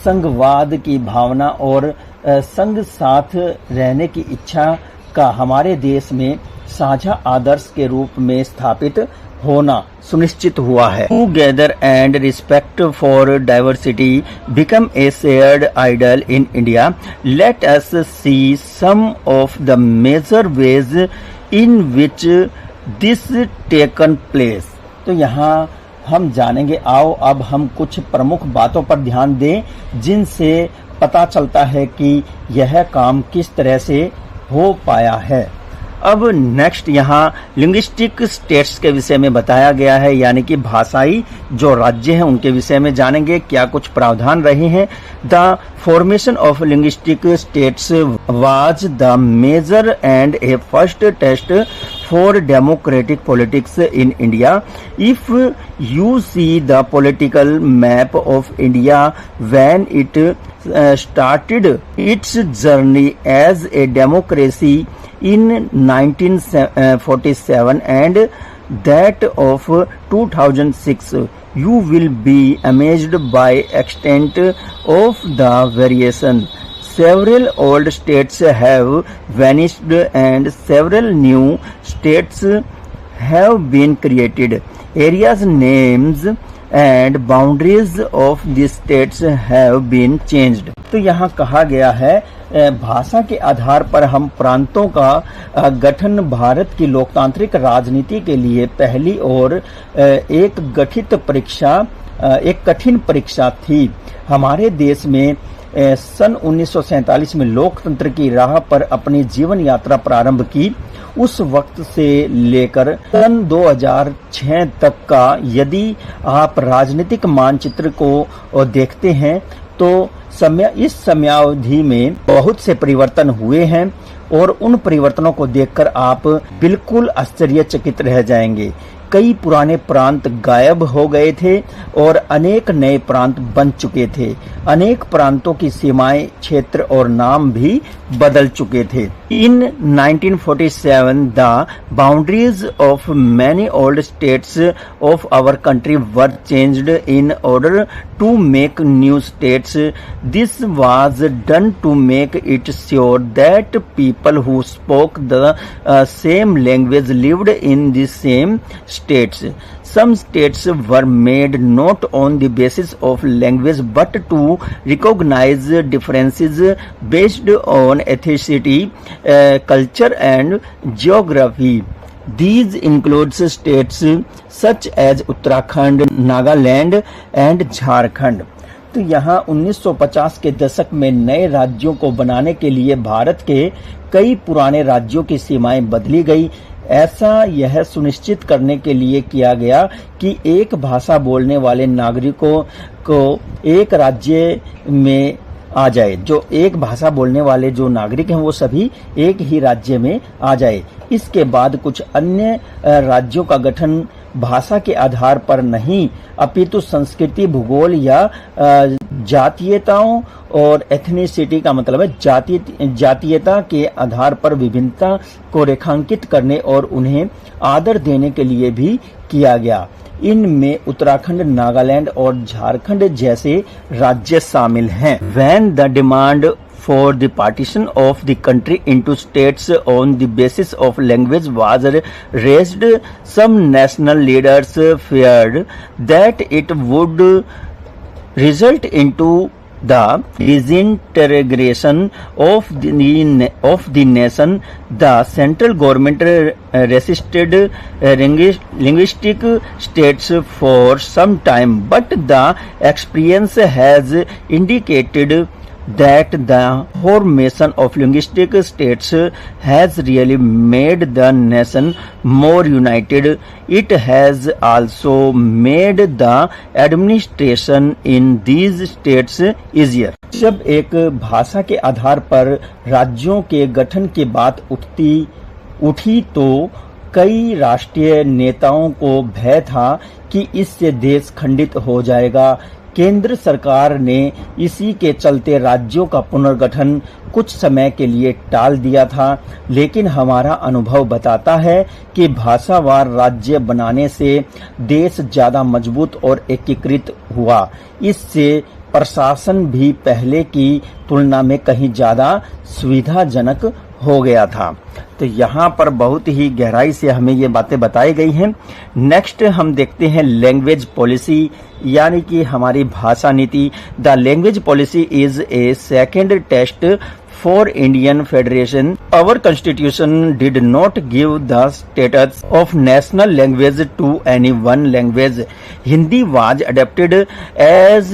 संघवाद की भावना और संघ साथ रहने की इच्छा का हमारे देश में साझा आदर्श के रूप में स्थापित होना सुनिश्चित हुआ है। Together and respect for diversity become a shared ideal in India. Let us see some of the major ways in which this taken place. तो यहाँ हम जानेंगे, आओ अब हम कुछ प्रमुख बातों पर ध्यान दें जिनसे पता चलता है कि यह काम किस तरह से हो पाया है। अब नेक्स्ट यहाँ लिंग्विस्टिक स्टेट्स के विषय में बताया गया है, यानी कि भाषाई जो राज्य हैं उनके विषय में जानेंगे क्या कुछ प्रावधान रहे हैं। The formation of linguistic states was the major and a first test for democratic politics in India. If you see the political map of India when it started its journey as a democracy in 1947 and that of 2006, you will be amazed by extent of the variation. Several old states have vanished and several new states have been created. Areas, names and boundaries of these states have been changed. तो यहाँ कहा गया है भाषा के आधार पर हम प्रांतों का गठन भारत की लोकतांत्रिक राजनीति के लिए पहली और एक कठिन परीक्षा थी। हमारे देश में सन 1947 में लोकतंत्र की राह पर अपनी जीवन यात्रा प्रारंभ की। उस वक्त से लेकर सन 2006 तक का यदि आप राजनीतिक मानचित्र को देखते हैं तो इस समयावधि में बहुत से परिवर्तन हुए हैं और उन परिवर्तनों को देखकर आप बिल्कुल आश्चर्यचकित रह जाएंगे। कई पुराने प्रांत गायब हो गए थे और अनेक नए प्रांत बन चुके थे। अनेक प्रांतों की सीमाएं, क्षेत्र और नाम भी बदल चुके थे। In 1947, the boundaries of many old states of our country were changed in order to make new states. This was done to make it sure that people who spoke the same language lived in the same states. Some states were made not on the basis of language but to recognize differences based on ethnicity, culture and geography. These includes states such as Uttarakhand, Nagaland and Jharkhand. तो यहाँ 1950 के दशक में नए राज्यों को बनाने के लिए भारत के कई पुराने राज्यों की सीमाएं बदली गई। ऐसा यह सुनिश्चित करने के लिए किया गया कि एक भाषा बोलने वाले नागरिकों को एक राज्य में आ जाए, जो एक भाषा बोलने वाले जो नागरिक हैं वो सभी एक ही राज्य में आ जाए। इसके बाद कुछ अन्य राज्यों का गठन भाषा के आधार पर नहीं अपितु संस्कृति, भूगोल या जातीयताओं और एथनिसिटी का मतलब है जातीयता के आधार पर विभिन्नता को रेखांकित करने और उन्हें आदर देने के लिए भी किया गया। इनमें उत्तराखंड, नागालैंड और झारखंड जैसे राज्य शामिल हैं। When the demand for the partition of the country into states on the basis of language was raised, some national leaders feared that it would result into the disintegration of the nation. The central government resisted linguistic states for some time, but the experience has indicated that the formation of linguistic states has really made the nation more united. It has also made the administration in these states easier. जब एक भाषा के आधार पर राज्यों के गठन की बात उठी तो कई राष्ट्रीय नेताओं को भय था कि इससे देश खंडित हो जाएगा। केंद्र सरकार ने इसी के चलते राज्यों का पुनर्गठन कुछ समय के लिए टाल दिया था, लेकिन हमारा अनुभव बताता है कि भाषावार राज्य बनाने से देश ज्यादा मजबूत और एकीकृत हुआ। इससे प्रशासन भी पहले की तुलना में कहीं ज्यादा सुविधाजनक हो गया था। तो यहाँ पर बहुत ही गहराई से हमें ये बातें बताई गई हैं। नेक्स्ट हम देखते हैं लैंग्वेज पॉलिसी, यानी कि हमारी भाषा नीति। The language policy is a second test for Indian Federation. Our constitution did not give the status of national language to any one language. Hindi was adopted as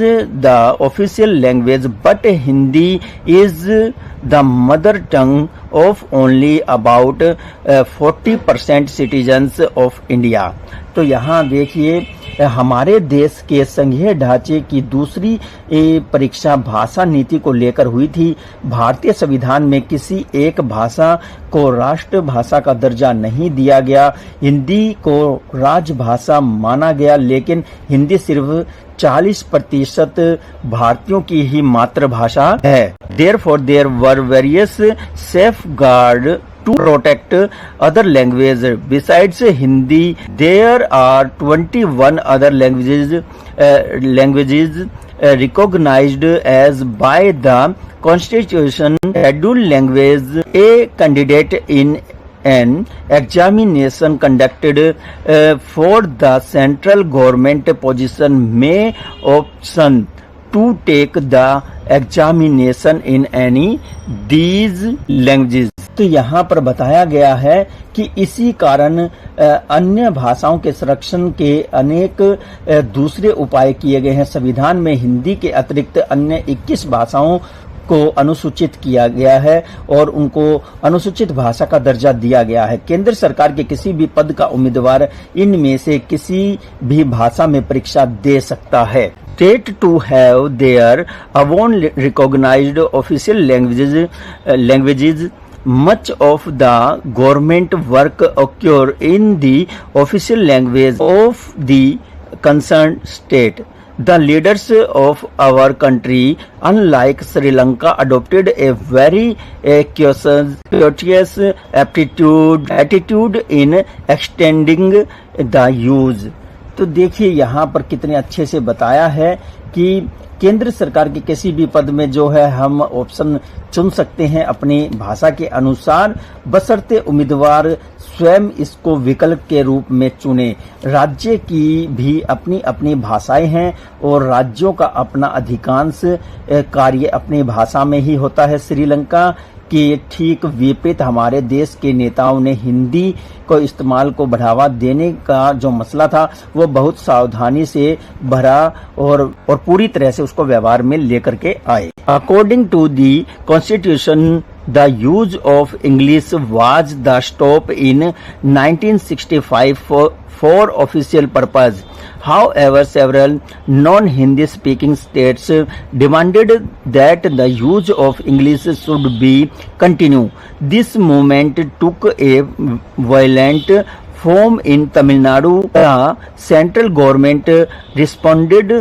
the official language, but Hindi is the mother tongue of only about 40% citizens of India. तो यहाँ देखिए हमारे देश के संघीय ढांचे की दूसरी परीक्षा भाषा नीति को लेकर हुई थी। भारतीय संविधान में किसी एक भाषा को राष्ट्रभाषा का दर्जा नहीं दिया गया। हिंदी को राजभाषा माना गया, लेकिन हिंदी सिर्फ 40% भारतीयों की ही मातृभाषा है। Therefore, there were various safeguards to protect other languages. Besides Hindi, there are 21 other languages recognized as by the Constitution. Scheduled language. A candidate in an examination conducted for the central government position may option to take the examination in any these languages. तो यहाँ पर बताया गया है कि इसी कारण अन्य भाषाओं के संरक्षण के अनेक दूसरे उपाय किए गए हैं। संविधान में हिंदी के अतिरिक्त अन्य 21 भाषाओं को अनुसूचित किया गया है और उनको अनुसूचित भाषा का दर्जा दिया गया है। केंद्र सरकार के किसी भी पद का उम्मीदवार इनमें से किसी भी भाषा में परीक्षा दे सकता है। State to have their own recognized official languages. Much of the government work occur in the official language of the concerned state. The leaders of our country, unlike Sri Lanka, adopted a very courteous attitude in extending the use. तो देखिए यहाँ पर कितने अच्छे से बताया है कि केंद्र सरकार के किसी भी पद में जो है हम ऑप्शन चुन सकते हैं अपनी भाषा के अनुसार, बशर्ते उम्मीदवार स्वयं इसको विकल्प के रूप में चुने। राज्य की भी अपनी अपनी भाषाएं हैं और राज्यों का अपना अधिकांश कार्य अपनी भाषा में ही होता है। श्रीलंका कि ठीक विपरीत हमारे देश के नेताओं ने हिंदी को इस्तेमाल को बढ़ावा देने का जो मसला था वो बहुत सावधानी से भरा और पूरी तरह से उसको व्यवहार में लेकर के आए। According to the constitution the use of English was the stop in 1965 for official purpose. However, several non-Hindi speaking states demanded that the use of English should be continued. This movement took a violent form in Tamil Nadu. The central government responded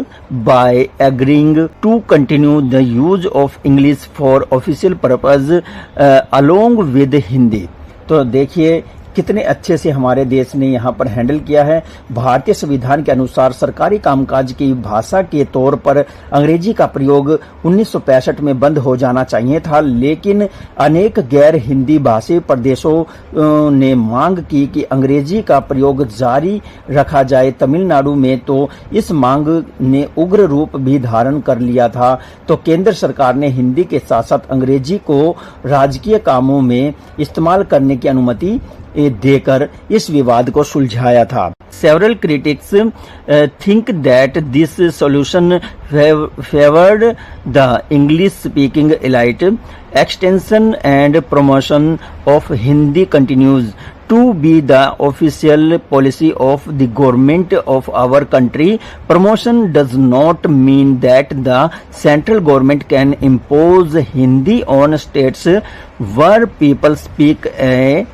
by agreeing to continue the use of English for official purpose along with Hindi. तो देखिए कितने अच्छे से हमारे देश ने यहाँ पर हैंडल किया है। भारतीय संविधान के अनुसार सरकारी कामकाज की भाषा के तौर पर अंग्रेजी का प्रयोग 1965 में बंद हो जाना चाहिए था, लेकिन अनेक गैर हिंदी भाषी प्रदेशों ने मांग की कि अंग्रेजी का प्रयोग जारी रखा जाए। तमिलनाडु में तो इस मांग ने उग्र रूप भी धारण कर लिया था, तो केंद्र सरकार ने हिंदी के साथ साथ अंग्रेजी को राजकीय कामों में इस्तेमाल करने की अनुमति देकर इस विवाद को सुलझाया था। Several critics think that this solution favored the English-speaking elite. Extension and promotion of Hindi continues to be the official policy of the government of our country. Promotion does not mean that the central government can impose Hindi on states where people speak a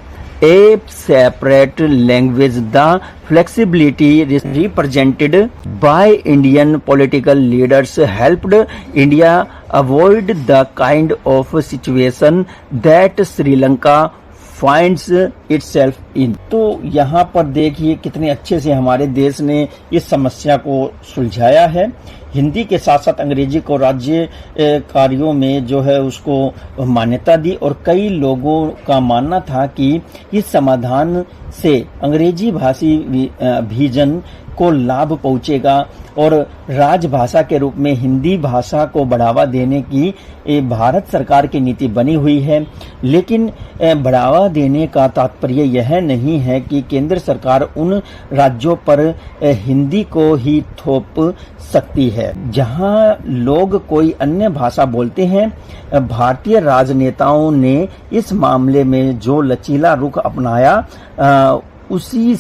separate language. The flexibility represented by Indian political leaders helped India avoid the kind of situation that Sri Lanka finds itself in. तो यहाँ पर देखिए कितने अच्छे से हमारे देश ने इस समस्या को सुलझाया है। हिंदी के साथ साथ अंग्रेजी को राज्य कार्यों में जो है उसको मान्यता दी, और कई लोगों का मानना था कि इस समाधान से अंग्रेजी भाषी अभिजन को लाभ पहुंचेगा और राजभाषा के रूप में हिंदी भाषा को बढ़ावा देने की भारत सरकार की नीति बनी हुई है। लेकिन बढ़ावा देने का तात्पर्य यह नहीं है कि केंद्र सरकार उन राज्यों पर हिंदी को ही थोप सकती है जहां लोग कोई अन्य भाषा बोलते हैं। भारतीय राजनेताओं ने इस मामले में जो लचीला रुख अपनाया उसी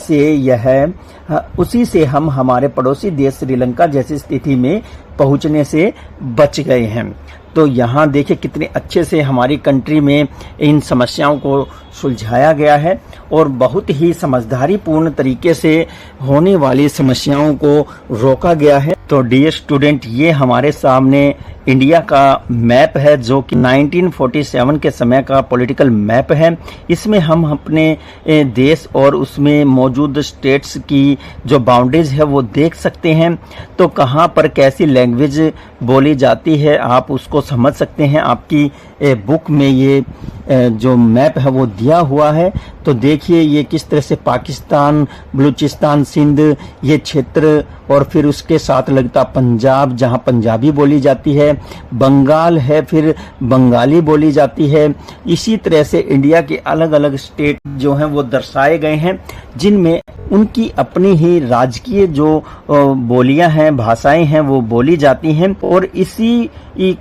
से हम हमारे पड़ोसी देश श्रीलंका जैसी स्थिति में पहुंचने से बच गए हैं। तो यहाँ देखिए कितने अच्छे से हमारी कंट्री में इन समस्याओं को सुलझाया गया है और बहुत ही समझदारी पूर्ण तरीके से होने वाली समस्याओं को रोका गया है। तो डियर स्टूडेंट, ये हमारे सामने इंडिया का मैप है जो कि 1947 के समय का पॉलिटिकल मैप है। इसमें हम अपने देश और उसमें मौजूद स्टेट्स की जो बाउंड्रीज है वो देख सकते हैं। तो कहाँ पर कैसी लैंग्वेज बोली जाती है आप उसको समझ सकते हैं। आपकी बुक में ये जो मैप है वो दिया हुआ है। तो देखिए ये किस तरह से पाकिस्तान, बलूचिस्तान, सिंध ये क्षेत्र, और फिर उसके साथ लगता पंजाब जहां पंजाबी बोली जाती है, बंगाल है फिर बंगाली बोली जाती है। इसी तरह से इंडिया के अलग अलग स्टेट जो हैं वो दर्शाए गए हैं जिनमें उनकी अपनी ही राजकीय जो बोलियां हैं, भाषाएं हैं वो बोली जाती हैं। और इसी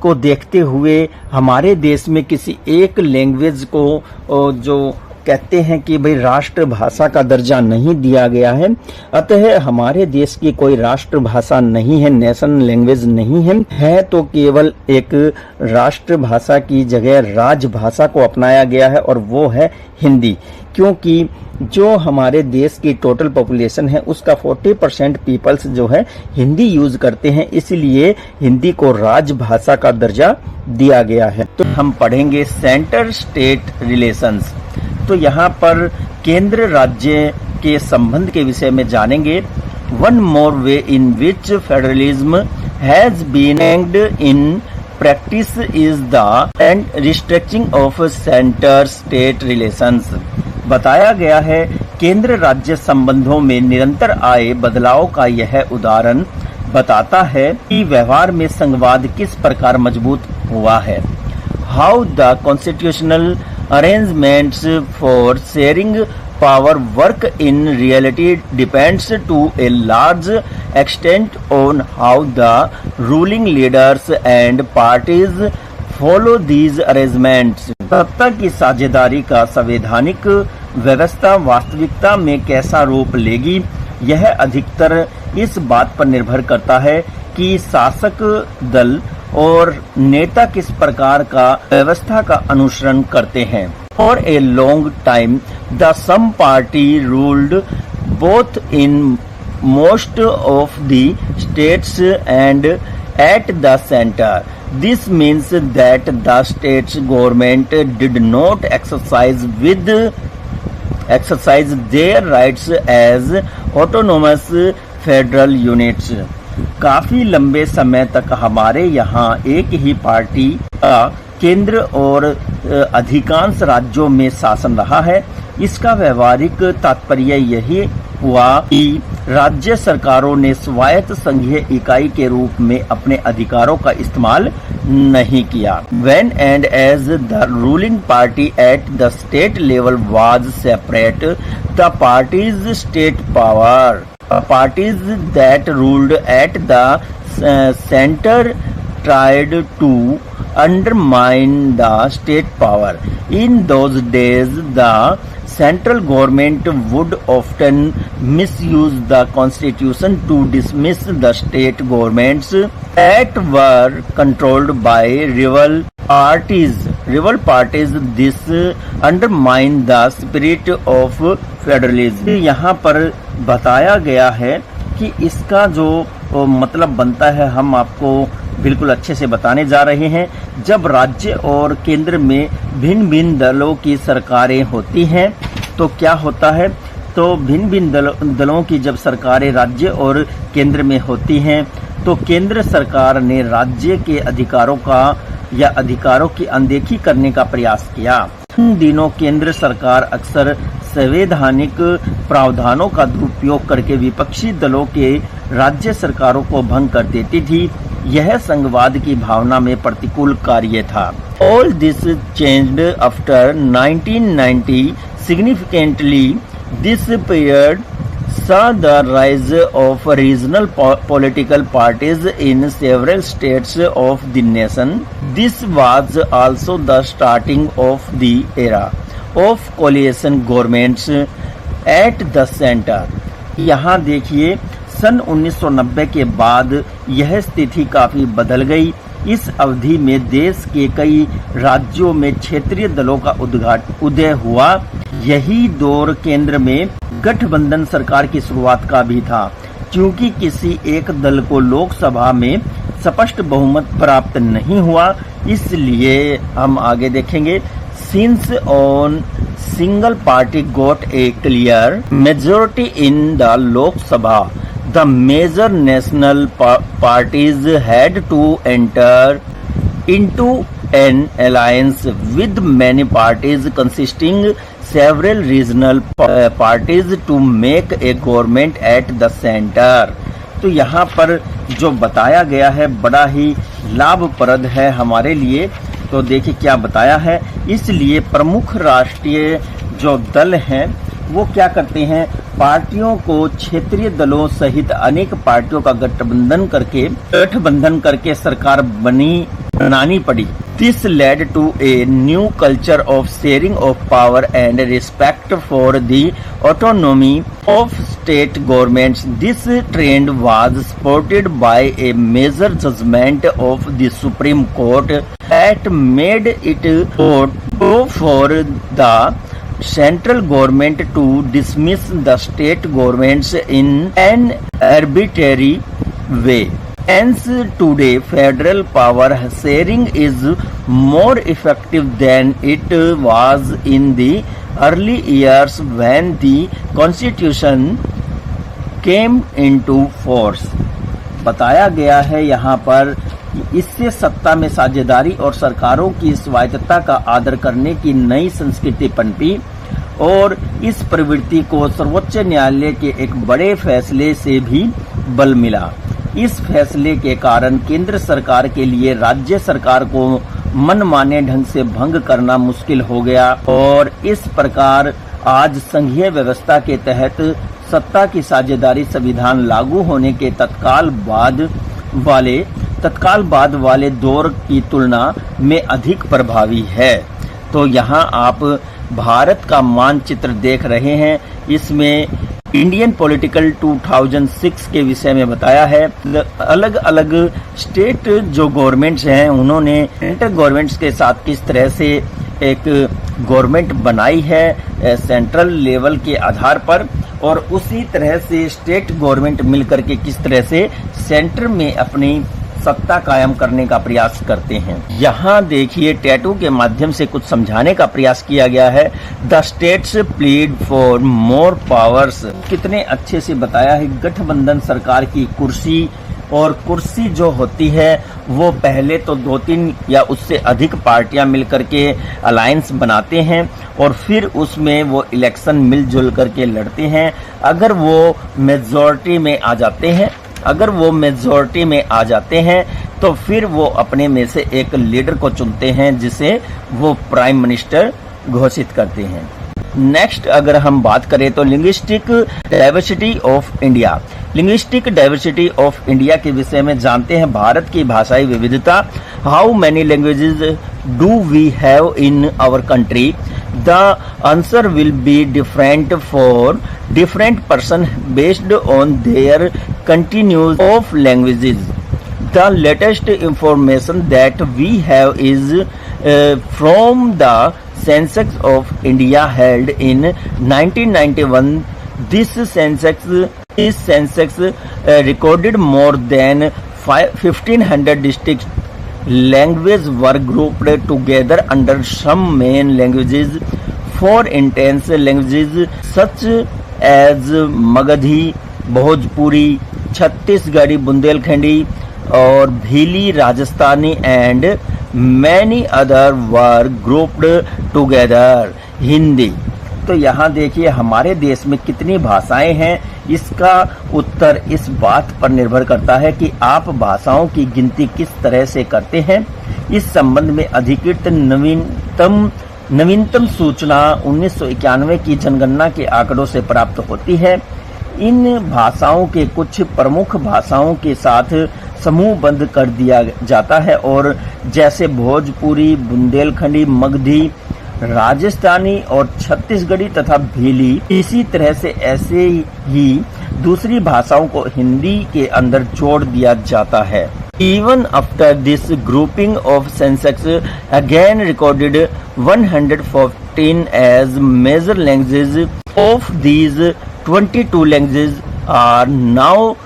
को देखते हुए हमारे देश में किसी एक लैंग्वेज को जो कहते हैं कि भाई राष्ट्रभाषा का दर्जा नहीं दिया गया है, अतः हमारे देश की कोई राष्ट्रभाषा नहीं है, नेशनल लैंग्वेज नहीं है तो केवल एक राष्ट्रभाषा की जगह राजभाषा को अपनाया गया है और वो है हिंदी। क्योंकि जो हमारे देश की टोटल पॉपुलेशन है उसका 40% पीपल्स जो है हिंदी यूज करते हैं, इसलिए हिंदी को राजभाषा का दर्जा दिया गया है। तो हम पढ़ेंगे सेंटर स्टेट रिलेशंस। तो यहाँ पर केंद्र राज्य के संबंध के विषय में जानेंगे। One more way in which federalism has been angled in practice is the end restructuring of centre state relations. बताया गया है केंद्र राज्य संबंधों में निरंतर आए बदलाव का यह उदाहरण बताता है कि व्यवहार में संघवाद किस प्रकार मजबूत हुआ है। how the constitutional arrangements for sharing power work in reality depends to a large extent on how the ruling leaders and parties follow these arrangements. सत्ता की साझेदारी का संवैधानिक व्यवस्था वास्तविकता में कैसा रूप लेगी, यह अधिकतर इस बात पर निर्भर करता है कि शासक दल और नेता किस प्रकार का व्यवस्था का अनुसरण करते हैं. For a long time, the some party ruled both in most of the states and at the center. This means that the state's government did not exercise their rights as autonomous federal units. काफी लंबे समय तक हमारे यहाँ एक ही party का केंद्र और अधिकांश राज्यों में शासन रहा है. इसका व्यवहारिक तात्पर्य यही हुआ कि राज्य सरकारों ने स्वायत्त संघीय इकाई के रूप में अपने अधिकारों का इस्तेमाल नहीं किया. When and as the ruling party at the state level was separate, the party's state power, parties that ruled at the center tried to undermine the state power. In those days, the central government would often misuse the constitution to dismiss the state governments that were controlled by rival parties. This undermine the spirit of federalism. यहाँ पर बताया गया है कि इसका जो मतलब बनता है हम आपको बिल्कुल अच्छे से बताने जा रहे हैं. जब राज्य और केंद्र में भिन्न भिन्न दलों की सरकारें होती हैं तो क्या होता है, तो भिन्न भिन्न दलों की जब सरकारें राज्य और केंद्र में होती हैं तो केंद्र सरकार ने राज्य के अधिकारों का या अधिकारों की अनदेखी करने का प्रयास किया. इन दिनों केंद्र सरकार अक्सर संवैधानिक प्रावधानों का दुरुपयोग करके विपक्षी दलों के राज्य सरकारों को भंग कर देती थी. यह संघवाद की भावना में प्रतिकूल कार्य था. All this changed after 1990 significantly. This period saw the rise of regional political parties in several states of the nation. This was also the starting of the era of coalition governments at the center. यहाँ देखिए सन 1990 के बाद यह स्थिति काफी बदल गई. इस अवधि में देश के कई राज्यों में क्षेत्रीय दलों का उदय हुआ. यही दौर केंद्र में गठबंधन सरकार की शुरुआत का भी था. क्योंकि किसी एक दल को लोकसभा में स्पष्ट बहुमत प्राप्त नहीं हुआ, इसलिए हम आगे देखेंगे. Since on single party got a clear majority in the Lok Sabha, the major national parties had to enter into an alliance with many parties consisting several regional parties to make a government at the center. तो यहाँ पर जो बताया गया है बड़ा ही लाभप्रद है हमारे लिए. तो देखिए क्या बताया है. इसलिए प्रमुख राष्ट्रीय जो दल हैं वो क्या करते हैं, पार्टियों को क्षेत्रीय दलों सहित अनेक पार्टियों का गठबंधन करके सरकार बनानी पड़ी. This led to a new culture of sharing of power and respect for the autonomy of state governments. This trend was supported by a major judgment of the Supreme Court that made it possible for the central government to dismiss the state governments in an arbitrary way. Hence, today federal power sharing is more effective than it was in the early years when the Constitution came into force. बताया गया है यहाँ पर इससे सत्ता में साझेदारी और सरकारों की स्वायत्तता का आदर करने की नई संस्कृति पनपी और इस प्रवृत्ति को सर्वोच्च न्यायालय के एक बड़े फैसले से भी बल मिला. इस फैसले के कारण केंद्र सरकार के लिए राज्य सरकार को मनमाने ढंग से भंग करना मुश्किल हो गया और इस प्रकार आज संघीय व्यवस्था के तहत सत्ता की साझेदारी संविधान लागू होने के तत्काल बाद वाले दौर की तुलना में अधिक प्रभावी है। तो यहाँ आप भारत का मानचित्र देख रहे हैं। इसमें इंडियन पॉलिटिकल 2006 के विषय में बताया है। अलग अलग स्टेट जो गवर्नमेंट्स हैं उन्होंने सेंट्रल गवर्नमेंट्स के साथ किस तरह से एक गवर्नमेंट बनाई है सेंट्रल लेवल के आधार पर, और उसी तरह से स्टेट गवर्नमेंट मिलकर के किस तरह से सेंटर में अपनी सत्ता कायम करने का प्रयास करते हैं। यहाँ देखिए टैटू के माध्यम से कुछ समझाने का प्रयास किया गया है। The states plead for more powers, कितने अच्छे से बताया है। गठबंधन सरकार की कुर्सी, और कुर्सी जो होती है वो पहले तो 2-3 या उससे अधिक पार्टियां मिलकर के अलायंस बनाते हैं और फिर उसमें वो इलेक्शन मिलजुल करके लड़ते हैं। अगर वो मेजॉरिटी में आ जाते हैं तो फिर वो अपने में से एक लीडर को चुनते हैं जिसे वो प्राइम मिनिस्टर घोषित करते हैं। नेक्स्ट अगर हम बात करें तो linguistic diversity of India. Linguistic diversity of India के विषय में जानते हैं। भारत की भाषाई विविधता। How many languages do we have in our country? The answer will be different for different person based on their continuum of languages. The latest information that we have is from the census of India held in 1991. This census recorded more than 1500 distinct languages were grouped together under some main languages. For intense languages such as Magadhi, Bhojpuri, Chhattisgarhi, Bundelkhandi और Bhili Rajasthani and many other were grouped together. Hindi. तो यहाँ देखिए हमारे देश में कितनी भाषाएं हैं, इसका उत्तर इस बात पर निर्भर करता है कि आप भाषाओं की गिनती किस तरह से करते हैं। इस संबंध में अधिकृत नवीनतम सूचना 1991 की जनगणना के आंकड़ों से प्राप्त होती है। इन भाषाओं के कुछ प्रमुख भाषाओं के साथ समूहबद्ध कर दिया जाता है और जैसे भोजपुरी, बुंदेलखंडी, मगधी, राजस्थानी और छत्तीसगढ़ी तथा भीली। इसी तरह से ऐसे ही दूसरी भाषाओं को हिंदी के अंदर जोड़ दिया जाता है। Even after this grouping of census again recorded 114 as major languages. Of these 22 languages are now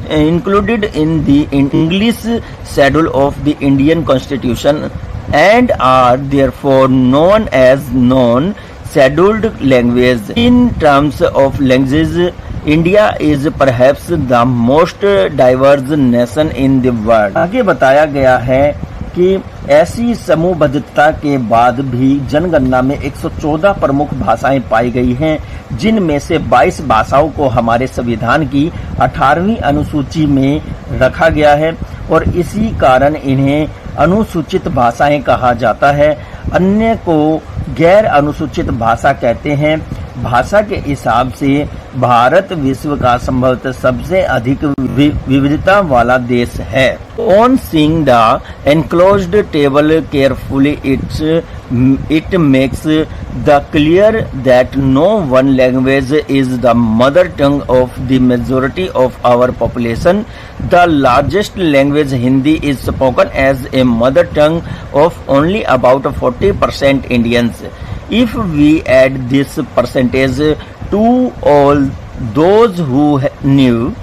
included in the English schedule of the Indian Constitution and are therefore known as non-scheduled language. In terms of languages, India is perhaps the most diverse nation in the world. आगे बताया गया है कि ऐसी समूहबद्धता के बाद भी जनगणना में 114 प्रमुख भाषाएं पाई गई हैं, जिनमें से 22 भाषाओं को हमारे संविधान की 18वीं अनुसूची में रखा गया है और इसी कारण इन्हें अनुसूचित भाषाएं कहा जाता है। अन्य को गैर अनुसूचित भाषा कहते हैं। भाषा के हिसाब से भारत विश्व का संभवतः सबसे अधिक विविधता वाला देश है। On seeing the enclosed table carefully, it makes the clear that no one language is the mother tongue of the majority of our population. The largest language, Hindi, is spoken as a mother tongue of only about 40% Indians. If we add this percentage to all those who knew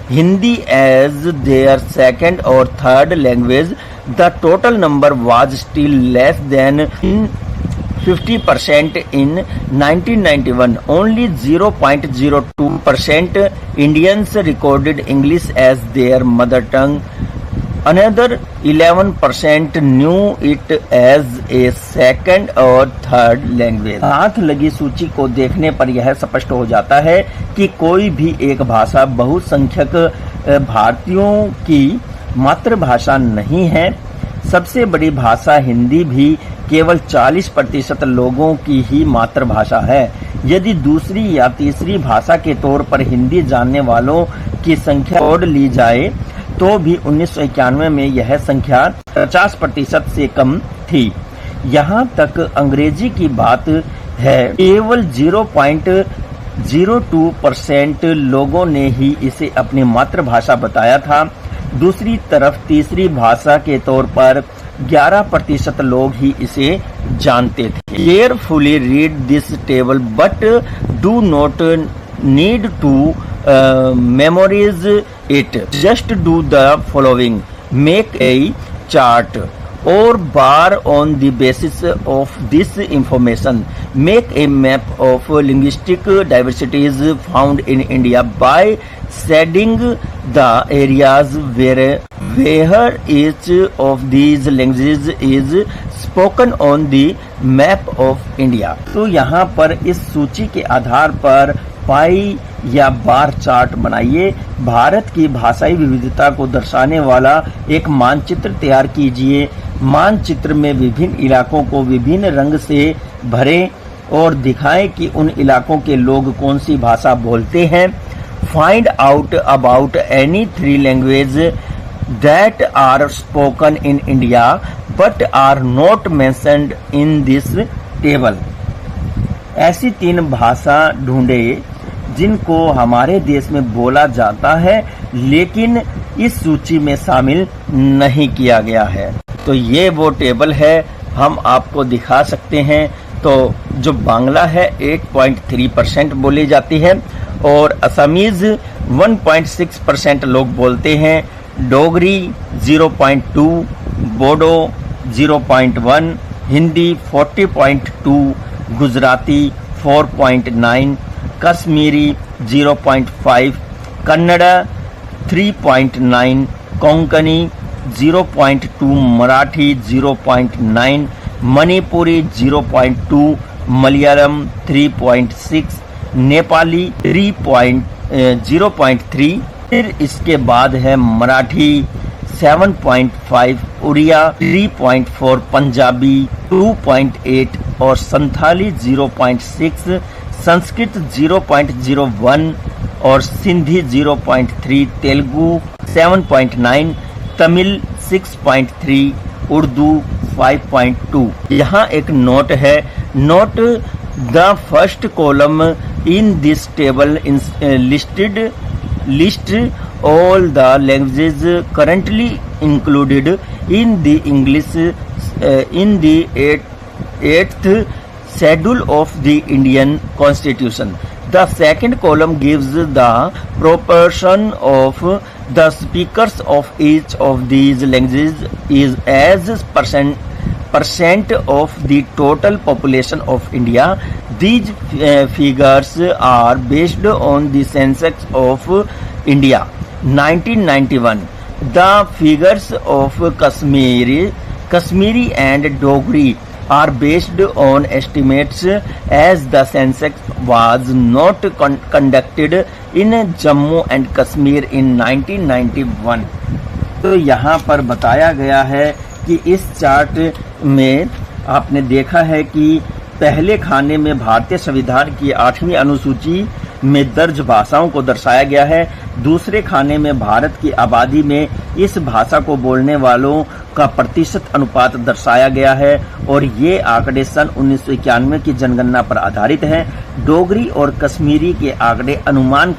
Hindi as their second or third language, the total number was still less than 50% in 1991. Only 0.02% Indians recorded English as their mother tongue. Another 11% knew it as a second or third language. हाथ लगी सूची को देखने पर यह स्पष्ट हो जाता है कि कोई भी एक भाषा बहुसंख्यक भारतीयों की मातृभाषा नहीं है। सबसे बड़ी भाषा हिंदी भी केवल 40% लोगों की ही मातृभाषा है। यदि दूसरी या तीसरी भाषा के तौर पर हिंदी जानने वालों की संख्या जोड़ ली जाए तो भी 1991 में यह संख्या 50% से कम थी। यहाँ तक अंग्रेजी की बात है, केवल 0.02% लोगों ने ही इसे अपनी मातृभाषा बताया था। दूसरी तरफ तीसरी भाषा के तौर पर 11% लोग ही इसे जानते थे। Carefully read this table but do not need to memorise it. Just do the following, make a chart or bar on the basis of this information. Make a map of linguistic diversities found in India by shading the areas where each of these languages is spoken on the map of India. तो यहाँ पर इस सूची के आधार पर पाई या bar chart बनाइए। भारत की भाषाई विविधता को दर्शाने वाला एक मानचित्र तैयार कीजिए। मानचित्र में विभिन्न इलाकों को विभिन्न रंग से भरें और दिखाएं कि उन इलाकों के लोग कौन सी भाषा बोलते हैं। Find out about any 3 language that are spoken in India but are not mentioned in this table. ऐसी 3 भाषा ढूंढे जिनको हमारे देश में बोला जाता है लेकिन इस सूची में शामिल नहीं किया गया है। तो ये वो टेबल है, हम आपको दिखा सकते हैं। तो जो बांग्ला है 8.3% बोली जाती है और असमीज 1.6% लोग बोलते हैं। डोगरी 0.2, बोडो 0.1, हिंदी 40.2, गुजराती 4.9, कश्मीरी 0.5, कन्नड़ा 3.9, कोंकणी 0.2, मराठी 0.9, मणिपुरी 0.2, मलयालम 3.6, नेपाली 0.3। फिर इसके बाद है मराठी 7.5, उड़िया 3.4, पंजाबी 2.8 और संथाली 0.6, संस्कृत 0.01 और सिंधी 0.3, तेलुगु 7.9, तमिल 6.3, उर्दू 5.2। यहाँ एक नोट है। Note the first column in this table list all the languages currently included in the English in the 8th schedule of the Indian Constitution. The second column gives the proportion of the speakers of each of these languages is as percent of the total population of India. These figures are based on the census of India 1991. The figures of Kashmiri and Dogri are based on estimates as the census was not conducted in Jammu and Kashmir in 1991. तो यहाँ पर बताया गया है कि इस chart में आपने देखा है कि पहले खाने में भारतीय संविधान की 8वीं अनुसूची में दर्ज भाषाओं को दर्शाया गया है। दूसरे खाने में भारत की आबादी में इस भाषा को बोलने वालों का प्रतिशत अनुपात दर्शाया गया है और ये आंकड़े सन 1991 की जनगणना पर आधारित हैं। डोगरी और कश्मीरी के आंकड़े अनुमान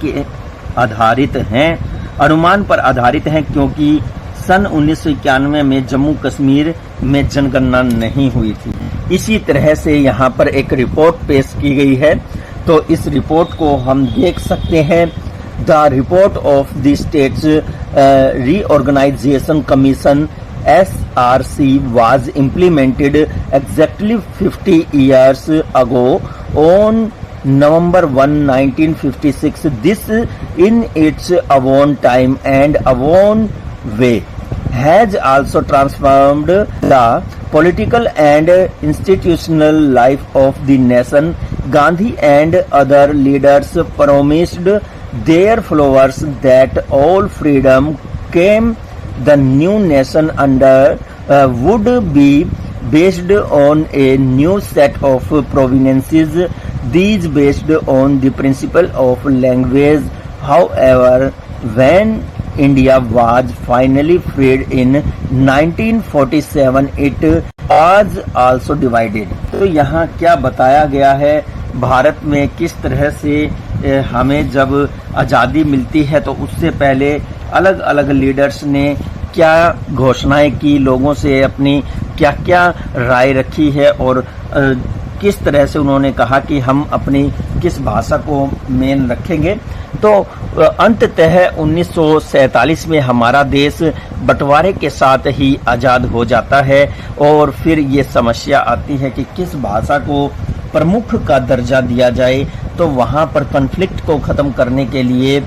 पर आधारित हैं क्योंकि सन 1991 में जम्मू कश्मीर में जनगणना नहीं हुई थी। इसी तरह से यहाँ पर एक रिपोर्ट पेश की गई है, तो इस रिपोर्ट को हम देख सकते हैं। The report of the states reorganisation commission SRC was implemented exactly 50 years ago on November 1, 1956. This, in its own time and own way, has also transformed the political and institutional life of the nation. Gandhi and other leaders promised their followers that all freedom came the new nation under would be based on a new set of provinces, these based on the principle of language. However, when India was finally freed in 1947, it was also divided. तो यहाँ क्या बताया गया है, भारत में किस तरह से हमें जब आज़ादी मिलती है तो उससे पहले अलग अलग लीडर्स ने क्या घोषणाएं की, लोगों से अपनी क्या क्या राय रखी है और किस तरह से उन्होंने कहा कि हम अपनी किस भाषा को मेन रखेंगे। तो अंततः 1947 में हमारा देश बंटवारे के साथ ही आज़ाद हो जाता है और फिर ये समस्या आती है कि किस भाषा को प्रमुख का दर्जा दिया जाए। तो वहाँ पर कॉन्फ्लिक्ट को ख़त्म करने के लिए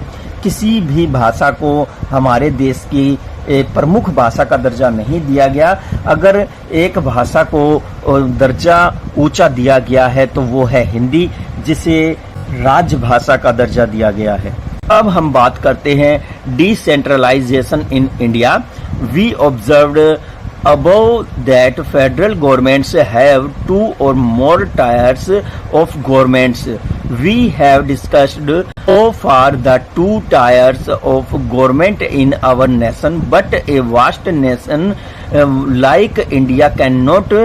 किसी भी भाषा को हमारे देश की प्रमुख भाषा का दर्जा नहीं दिया गया। अगर एक भाषा को दर्जा ऊंचा दिया गया है तो वो है हिंदी, जिसे राजभाषा का दर्जा दिया गया है। अब हम बात करते हैं decentralisation in India. We observed above that federal governments have 2 or more tiers of governments. We have discussed so far the 2 tiers of government in our nation, but a vast nation like India cannot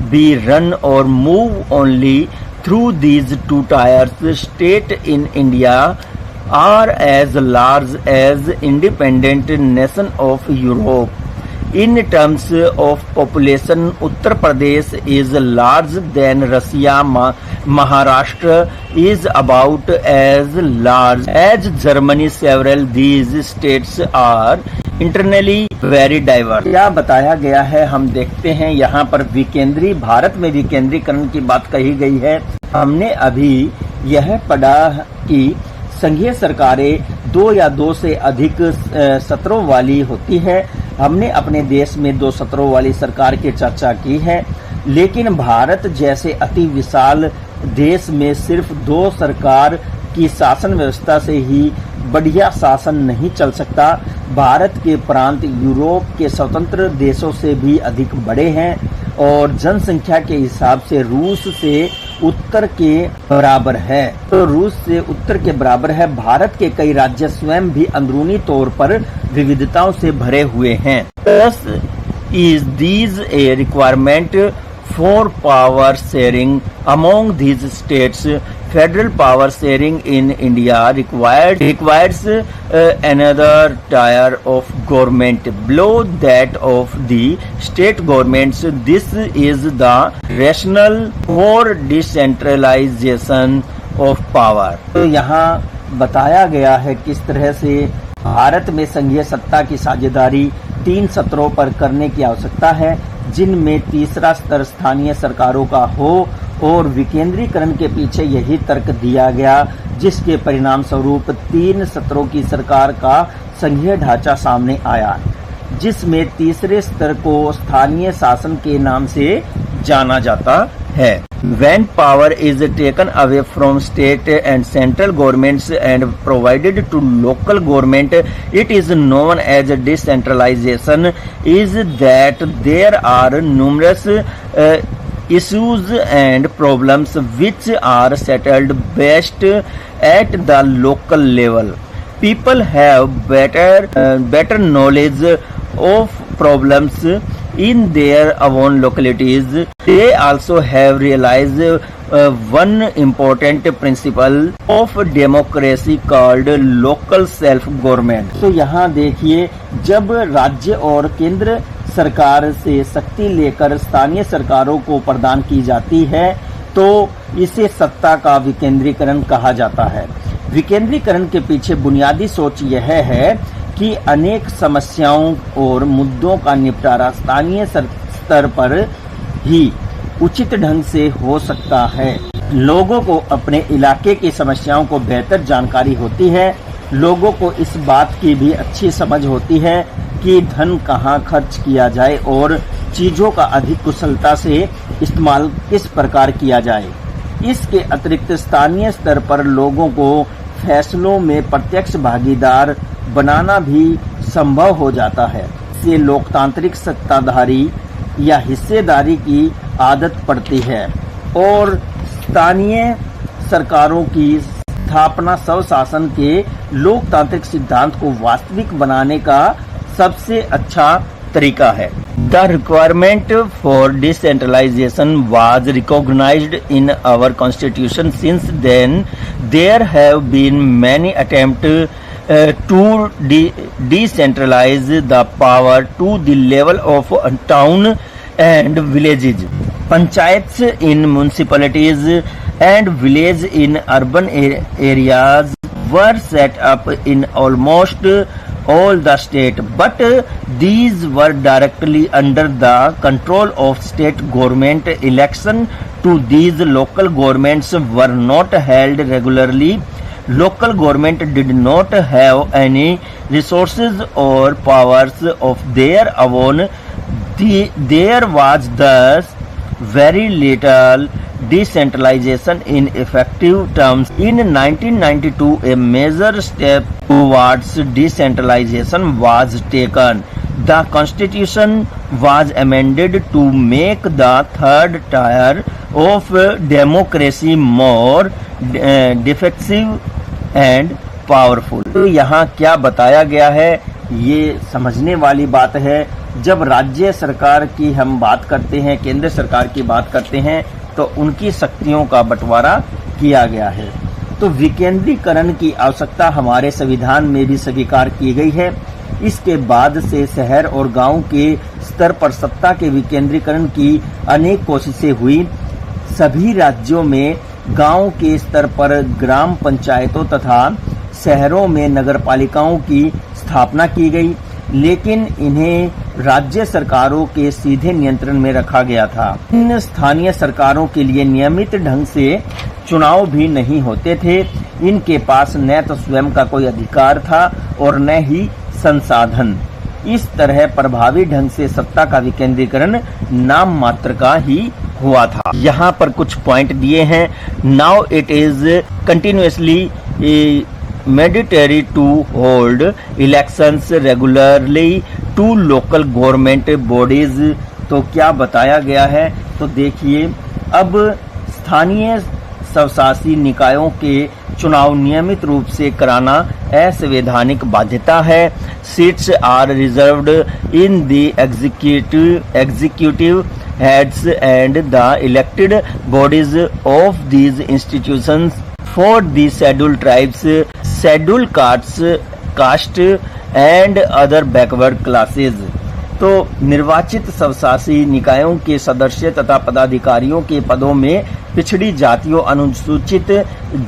be run or move only through these 2 tiers. State in India are as large as independent nation of Europe. In terms of population, Uttar Pradesh is larger than Russia. Maharashtra is about as large as Germany. Several these states are internally very diverse. क्या बताया गया है, हम देखते हैं यहाँ पर भारत में विकेंद्रीकरण की बात कही गई है। हमने अभी यह पढ़ा कि संघीय सरकारें 2 या 2 से अधिक सत्रों वाली होती है। हमने अपने देश में 2 सत्रों वाली सरकार की चर्चा की है, लेकिन भारत जैसे अति विशाल देश में सिर्फ 2 सरकार की शासन व्यवस्था से ही बढ़िया शासन नहीं चल सकता। भारत के प्रांत यूरोप के स्वतंत्र देशों से भी अधिक बड़े हैं और जनसंख्या के हिसाब से रूस से उत्तर के बराबर है। तो रूस से उत्तर के बराबर है। भारत के कई राज्य स्वयं भी अंदरूनी तौर पर विविधताओं से भरे हुए हैं। Thus is these a requirement for power sharing among these states. Federal power sharing in India requires another tier of government below that of the state governments. This is the rationale for decentralization of power. तो यहाँ बताया गया है किस तरह से भारत में संघीय सत्ता की साझेदारी 3 स्तरों पर करने की आवश्यकता है, जिनमें तीसरा स्तर स्थानीय सरकारों का हो और विकेंद्रीकरण के पीछे यही तर्क दिया गया, जिसके परिणाम स्वरूप 3 स्तरों की सरकार का संघीय ढांचा सामने आया, जिसमें तीसरे स्तर को स्थानीय शासन के नाम से जाना जाता है। When power is taken away from state and central governments and provided to local government, it is known as decentralization. Is that there are numerous issues and problems which are settled best at the local level. People have better knowledge of problems in their own localities. They also have realized one important principle of democracy called local self-government. तो यहाँ देखिए, जब राज्य और केंद्र सरकार से शक्ति लेकर स्थानीय सरकारों को प्रदान की जाती है तो इसे सत्ता का विकेंद्रीकरण कहा जाता है। विकेंद्रीकरण के पीछे बुनियादी सोच यह है कि अनेक समस्याओं और मुद्दों का निपटारा स्थानीय स्तर पर ही उचित ढंग से हो सकता है। लोगों को अपने इलाके की समस्याओं को बेहतर जानकारी होती है। लोगों को इस बात की भी अच्छी समझ होती है कि धन कहाँ खर्च किया जाए और चीजों का अधिक कुशलता से इस्तेमाल किस प्रकार किया जाए। इसके अतिरिक्त स्थानीय स्तर पर लोगों को फैसलों में प्रत्यक्ष भागीदार बनाना भी संभव हो जाता है। इससे लोकतांत्रिक सत्ताधारी या हिस्सेदारी की आदत पड़ती है और स्थानीय सरकारों की स्थापना स्वशासन के लोकतांत्रिक सिद्धांत को वास्तविक बनाने का सबसे अच्छा तरीका है। The requirement for decentralization was recognized in our constitution. Since then, there have been many attempts to decentralize the power to the level of town and villages. Panchayats in municipalities and villages in urban areas were set up in almost all the state, but these were directly under the control of state government. Election to these local governments were not held regularly. Local government did not have any resources or powers of their own. There was thus very little decentralization in effective terms. In 1992, a major step towards decentralization was taken. The constitution was amended to make the third tier of democracy more effective and powerful. तो यहाँ क्या बताया गया है, ये समझने वाली बात है। जब राज्य सरकार की हम बात करते हैं, केंद्र सरकार की बात करते हैं, तो उनकी शक्तियों का बंटवारा किया गया है। तो विकेंद्रीकरण की आवश्यकता हमारे संविधान में भी स्वीकार की गई है। इसके बाद से शहर और गांव के स्तर पर सत्ता के विकेंद्रीकरण की अनेक कोशिशें हुई। सभी राज्यों में गांव के स्तर पर ग्राम पंचायतों तथा शहरों में नगरपालिकाओं की स्थापना की गई, लेकिन इन्हें राज्य सरकारों के सीधे नियंत्रण में रखा गया था। इन स्थानीय सरकारों के लिए नियमित ढंग से चुनाव भी नहीं होते थे। इनके पास न तो स्वयं का कोई अधिकार था और न ही संसाधन। इस तरह प्रभावी ढंग से सत्ता का विकेंद्रीकरण नाम मात्र का ही हुआ था। यहाँ पर कुछ पॉइंट दिए हैं। Now it is continuously mandatory to hold elections regularly to local government bodies। तो क्या बताया गया है, तो देखिए, अब स्थानीय स्वशासी निकायों के चुनाव नियमित रूप से कराना असंवैधानिक बाध्यता है। Seats are reserved in the executive heads and the elected bodies of these institutions for the scheduled tribes, scheduled caste and other backward classes। तो निर्वाचित स्वशासी निकायों के सदस्य तथा पदाधिकारियों के पदों में पिछड़ी जातियों, अनुसूचित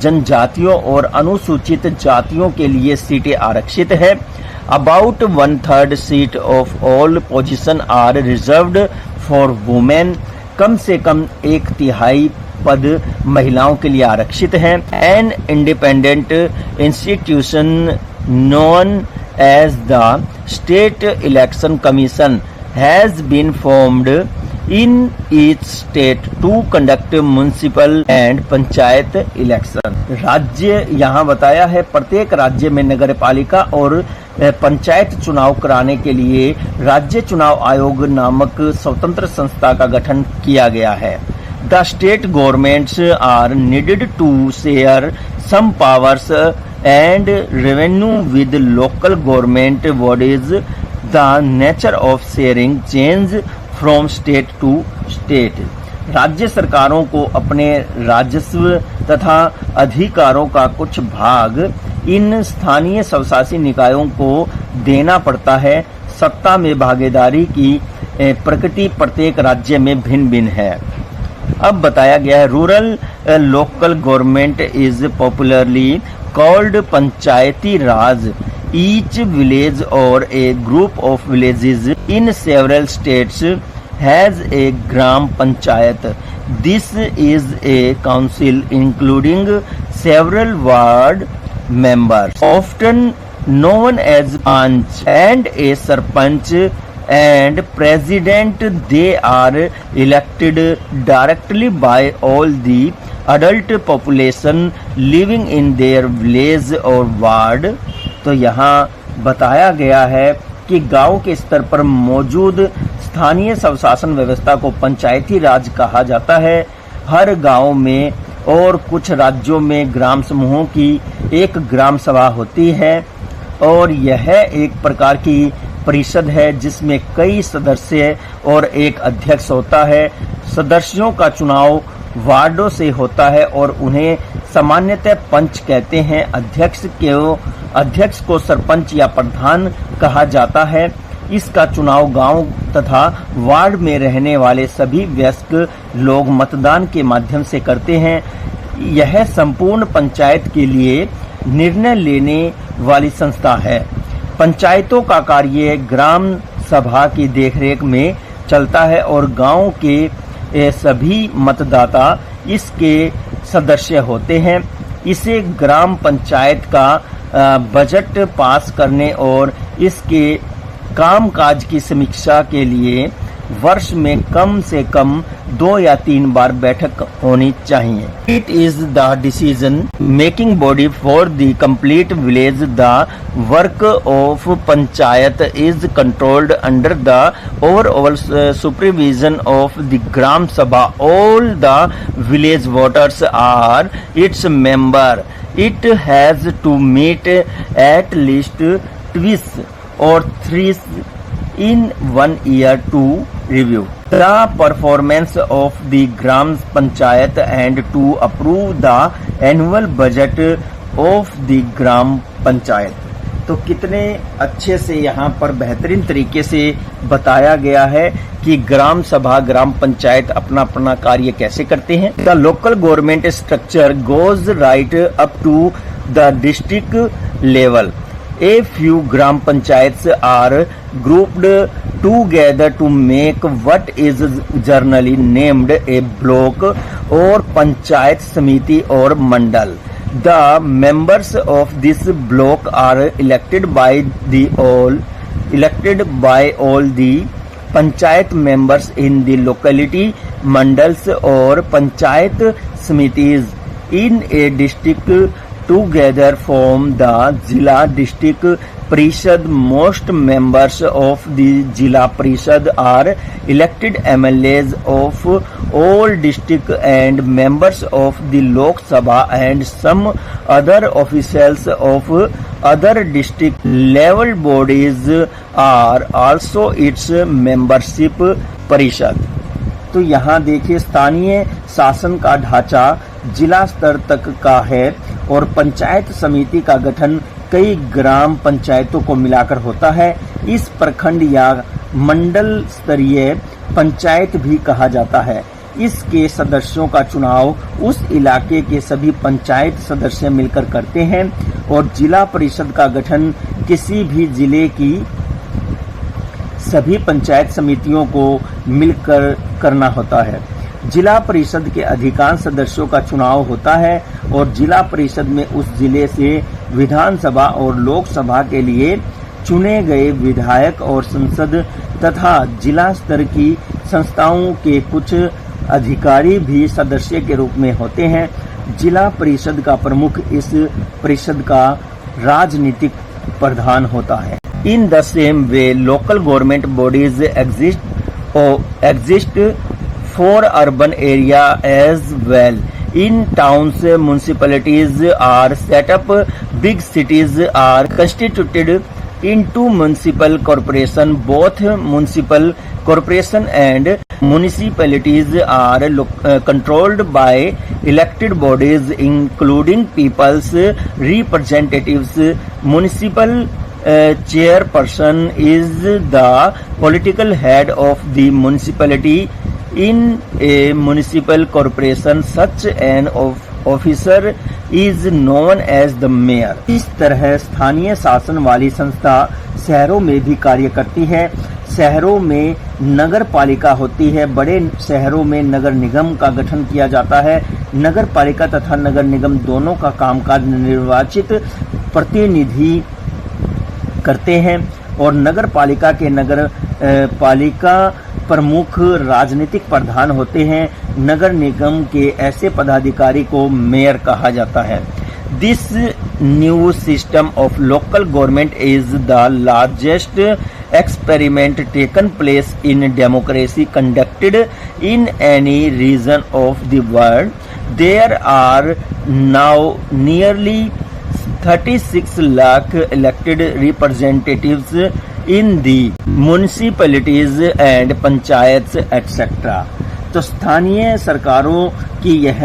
जनजातियों और अनुसूचित जातियों के लिए सीटें आरक्षित है। About 1/3 seat of all positions are reserved for women। कम से कम 1/3 पद महिलाओं के लिए आरक्षित हैं। An independent institution known as the State Election Commission has been formed in each state to conduct municipal and panchayat election. राज्य यहाँ बताया है, प्रत्येक राज्य में नगर पालिका और पंचायत चुनाव कराने के लिए राज्य चुनाव आयोग नामक स्वतंत्र संस्था का गठन किया गया है। The state governments are needed to share some powers and revenue with local government bodies। The nature of sharing change from state to state। राज्य सरकारों को अपने राजस्व तथा अधिकारों का कुछ भाग इन स्थानीय स्वशासी निकायों को देना पड़ता है। सत्ता में भागीदारी की प्रकृति प्रत्येक राज्य में भिन्न भिन्न है। अब बताया गया है, rural local government is popularly called Panchayati Raj. Each village और a group of villages in several states has a Gram Panchayat. This is a council including several ward members, often known as panch, and a sarpanch and president। They are elected directly by all the adult population living in their village or ward। तो यहाँ बताया गया है कि गांव के स्तर पर मौजूद स्थानीय स्वशासन व्यवस्था को पंचायती राज कहा जाता है। हर गांव में और कुछ राज्यों में ग्राम समूहों की एक ग्राम सभा होती है और यह एक प्रकार की परिषद है जिसमें कई सदस्य और एक अध्यक्ष होता है। सदस्यों का चुनाव वार्डों से होता है और उन्हें सामान्यतः पंच कहते हैं। अध्यक्ष को सरपंच या प्रधान कहा जाता है। इसका चुनाव गांव तथा वार्ड में रहने वाले सभी वयस्क लोग मतदान के माध्यम से करते हैं। यह संपूर्ण पंचायत के लिए निर्णय लेने वाली संस्था है। पंचायतों का कार्य ग्राम सभा की देखरेख में चलता है और गांव के सभी मतदाता इसके सदस्य होते हैं। इसे ग्राम पंचायत का बजट पास करने और इसके कामकाज की समीक्षा के लिए वर्ष में कम से कम 2 या 3 बार बैठक होनी चाहिए। It is the decision making body for the complete village. The work of panchayat is controlled under the overall supervision of the Gram Sabha. All the village voters are its member. It has to meet at least twice or thrice in 1 year to review the performance of the Gram Panchayat and to approve the annual budget of the Gram Panchayat। तो कितने अच्छे से यहाँ पर बेहतरीन तरीके से बताया गया है कि ग्राम सभा ग्राम पंचायत अपना अपना कार्य कैसे करते हैं। The local government structure goes right up to the district level. A few ग्राम panchayats are grouped together to make what is generally named a block or panchayat samiti or mandal। The members of this block are elected by all the panchayat members in the locality mandals or panchayat samitis in a district together form the Jila district Parishad। Most members of the Jila Parishad are elected MLAs of all district and members of the Lok Sabha and some other officials of other district level bodies are also its membership Parishad। तो यहाँ देखिए स्थानीय शासन का ढांचा जिला स्तर तक का है और पंचायत समिति का गठन कई ग्राम पंचायतों को मिलाकर होता है। इस प्रखंड या मंडल स्तरीय पंचायत भी कहा जाता है। इसके सदस्यों का चुनाव उस इलाके के सभी पंचायत सदस्य मिलकर करते हैं और जिला परिषद का गठन किसी भी जिले की सभी पंचायत समितियों को मिलकर करना होता है। जिला परिषद के अधिकांश सदस्यों का चुनाव होता है और जिला परिषद में उस जिले से विधानसभा और लोकसभा के लिए चुने गए विधायक और संसद तथा जिला स्तर की संस्थाओं के कुछ अधिकारी भी सदस्य के रूप में होते हैं। जिला परिषद का प्रमुख इस परिषद का राजनीतिक प्रधान होता है। In the same way, local government bodies exist for urban area as well. In towns, municipalities are set up. Big cities are constituted into municipal corporation. Both municipal corporation and municipalities are controlled by elected bodies, including people's representatives. Municipal chairperson is the political head of the municipality। In a municipal corporation, such an officer is known as the mayor। इस तरह स्थानीय शासन वाली संस्था शहरों में भी कार्य करती है। शहरों में नगर पालिका होती है। बड़े शहरों में नगर निगम का गठन किया जाता है। नगर पालिका तथा नगर निगम दोनों का कामकाज निर्वाचित प्रतिनिधि करते हैं और नगर पालिका के नगर पालिका प्रमुख राजनीतिक प्रधान होते हैं। नगर निगम के ऐसे पदाधिकारी को मेयर कहा जाता है। This new system of local government is the largest experiment taken place in democracy conducted in any region of the world. There are now nearly 36 lakh elected representatives in the municipalities and panchayats etc. तो स्थानीय सरकारों की यह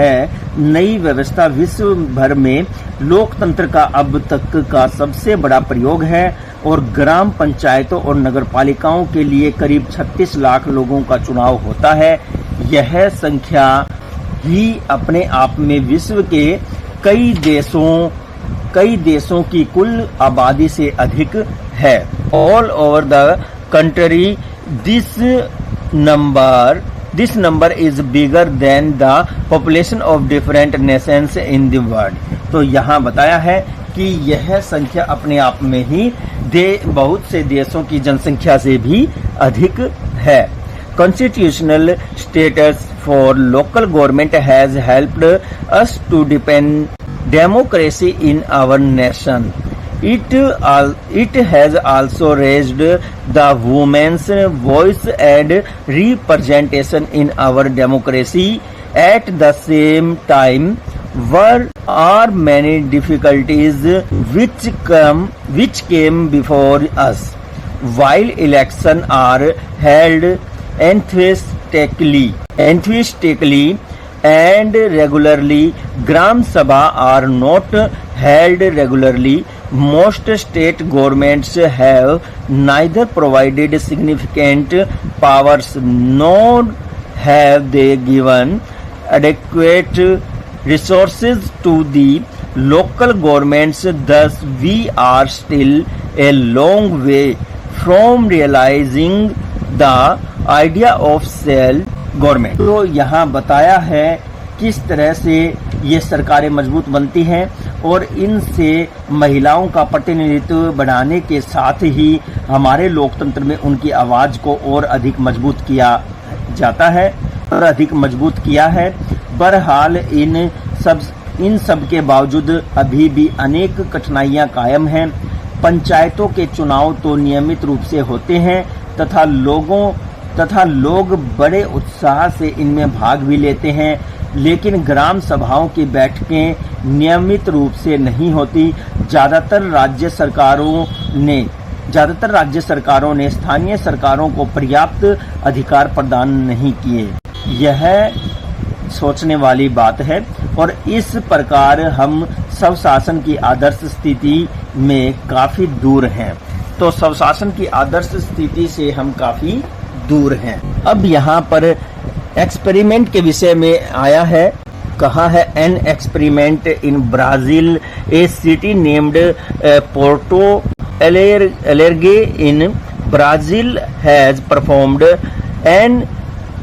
नई व्यवस्था विश्व भर में लोकतंत्र का अब तक का सबसे बड़ा प्रयोग है और ग्राम पंचायतों और नगरपालिकाओं के लिए करीब 36 लाख लोगों का चुनाव होता है। यह संख्या ही अपने आप में विश्व के कई देशों की कुल आबादी से अधिक है। All over the country This number is bigger than the population of different nations in the world. तो यहाँ बताया है कि यह संख्या अपने आप में ही बहुत से देशों की जनसंख्या से भी अधिक है। Constitutional status for local government has helped us to deepen democracy in our nation. It has also raised the women's voice and representation in our democracy. At the same time, there are many difficulties which came before us. While elections are held enthusiastically and regularly, Gram Sabha are not held regularly. Most state governments have neither provided significant powers nor have they given adequate resources to the local governments. Thus, we are still a long way from realizing the idea of self-government. तो यहाँ बताया है किस तरह से ये सरकारें मजबूत बनती हैं और इनसे महिलाओं का प्रतिनिधित्व बढ़ाने के साथ ही हमारे लोकतंत्र में उनकी आवाज को और अधिक मजबूत किया जाता है और अधिक मजबूत किया है। बहरहाल इन सब के बावजूद अभी भी अनेक कठिनाइयां कायम हैं। पंचायतों के चुनाव तो नियमित रूप से होते हैं तथा लोग बड़े उत्साह से इनमें भाग भी लेते हैं, लेकिन ग्राम सभाओं की बैठकें नियमित रूप से नहीं होती। ज्यादातर राज्य सरकारों ने स्थानीय सरकारों को पर्याप्त अधिकार प्रदान नहीं किए। यह सोचने वाली बात है और इस प्रकार हम स्वशासन की आदर्श स्थिति में काफी दूर हैं। तो स्वशासन की आदर्श स्थिति से हम काफी दूर हैं। अब यहाँ पर एक्सपेरिमेंट के विषय में आया है, कहा है an experiment in Brazil, a city named Porto Alegre in Brazil has performed an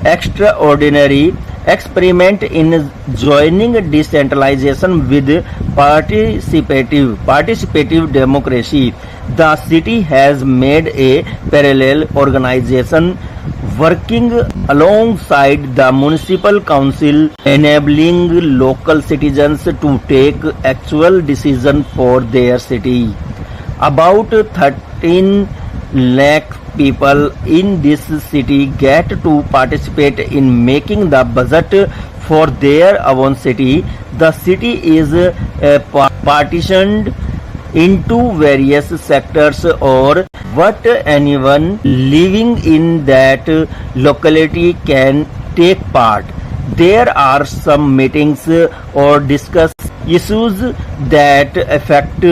extraordinary experiment in joining decentralization with participative democracy. The city has made a parallel organization working alongside the municipal council, enabling local citizens to take actual decisions for their city. About 13 lakh people in this city get to participate in making the budget for their own city. The city is partitioned into various sectors or what anyone living in that locality can take part. There are some meetings or discuss issues that affect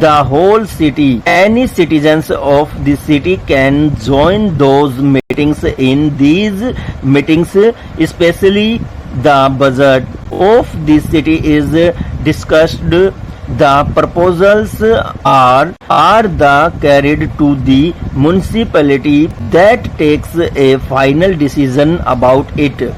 the whole city. Any citizens of the city can join those meetings. In these meetings, especially the budget of the city is discussed. The proposals are carried to the municipality that takes a final decision about it.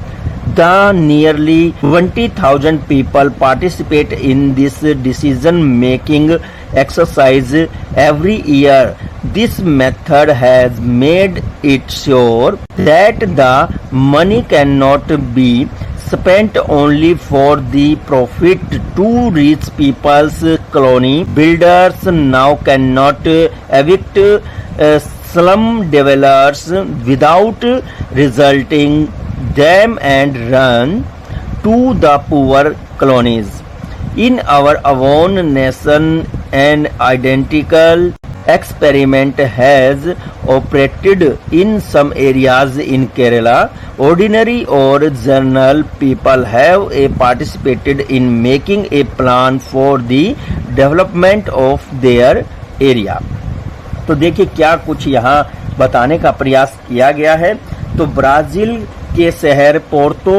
The nearly 20,000 people participate in this decision-making exercise every year. This method has made it sure that the money cannot be spent only for the profit to rich people's colony. Builders now cannot evict slum dwellers without resulting dam and run to the poor colonies. In our own nation, an identical experiment has operated in some areas in Kerala. Ordinary or general people have participated in making a plan for the development of their area. तो देखिए क्या कुछ यहाँ बताने का प्रयास किया गया है। तो ब्राजील के शहर पोर्तो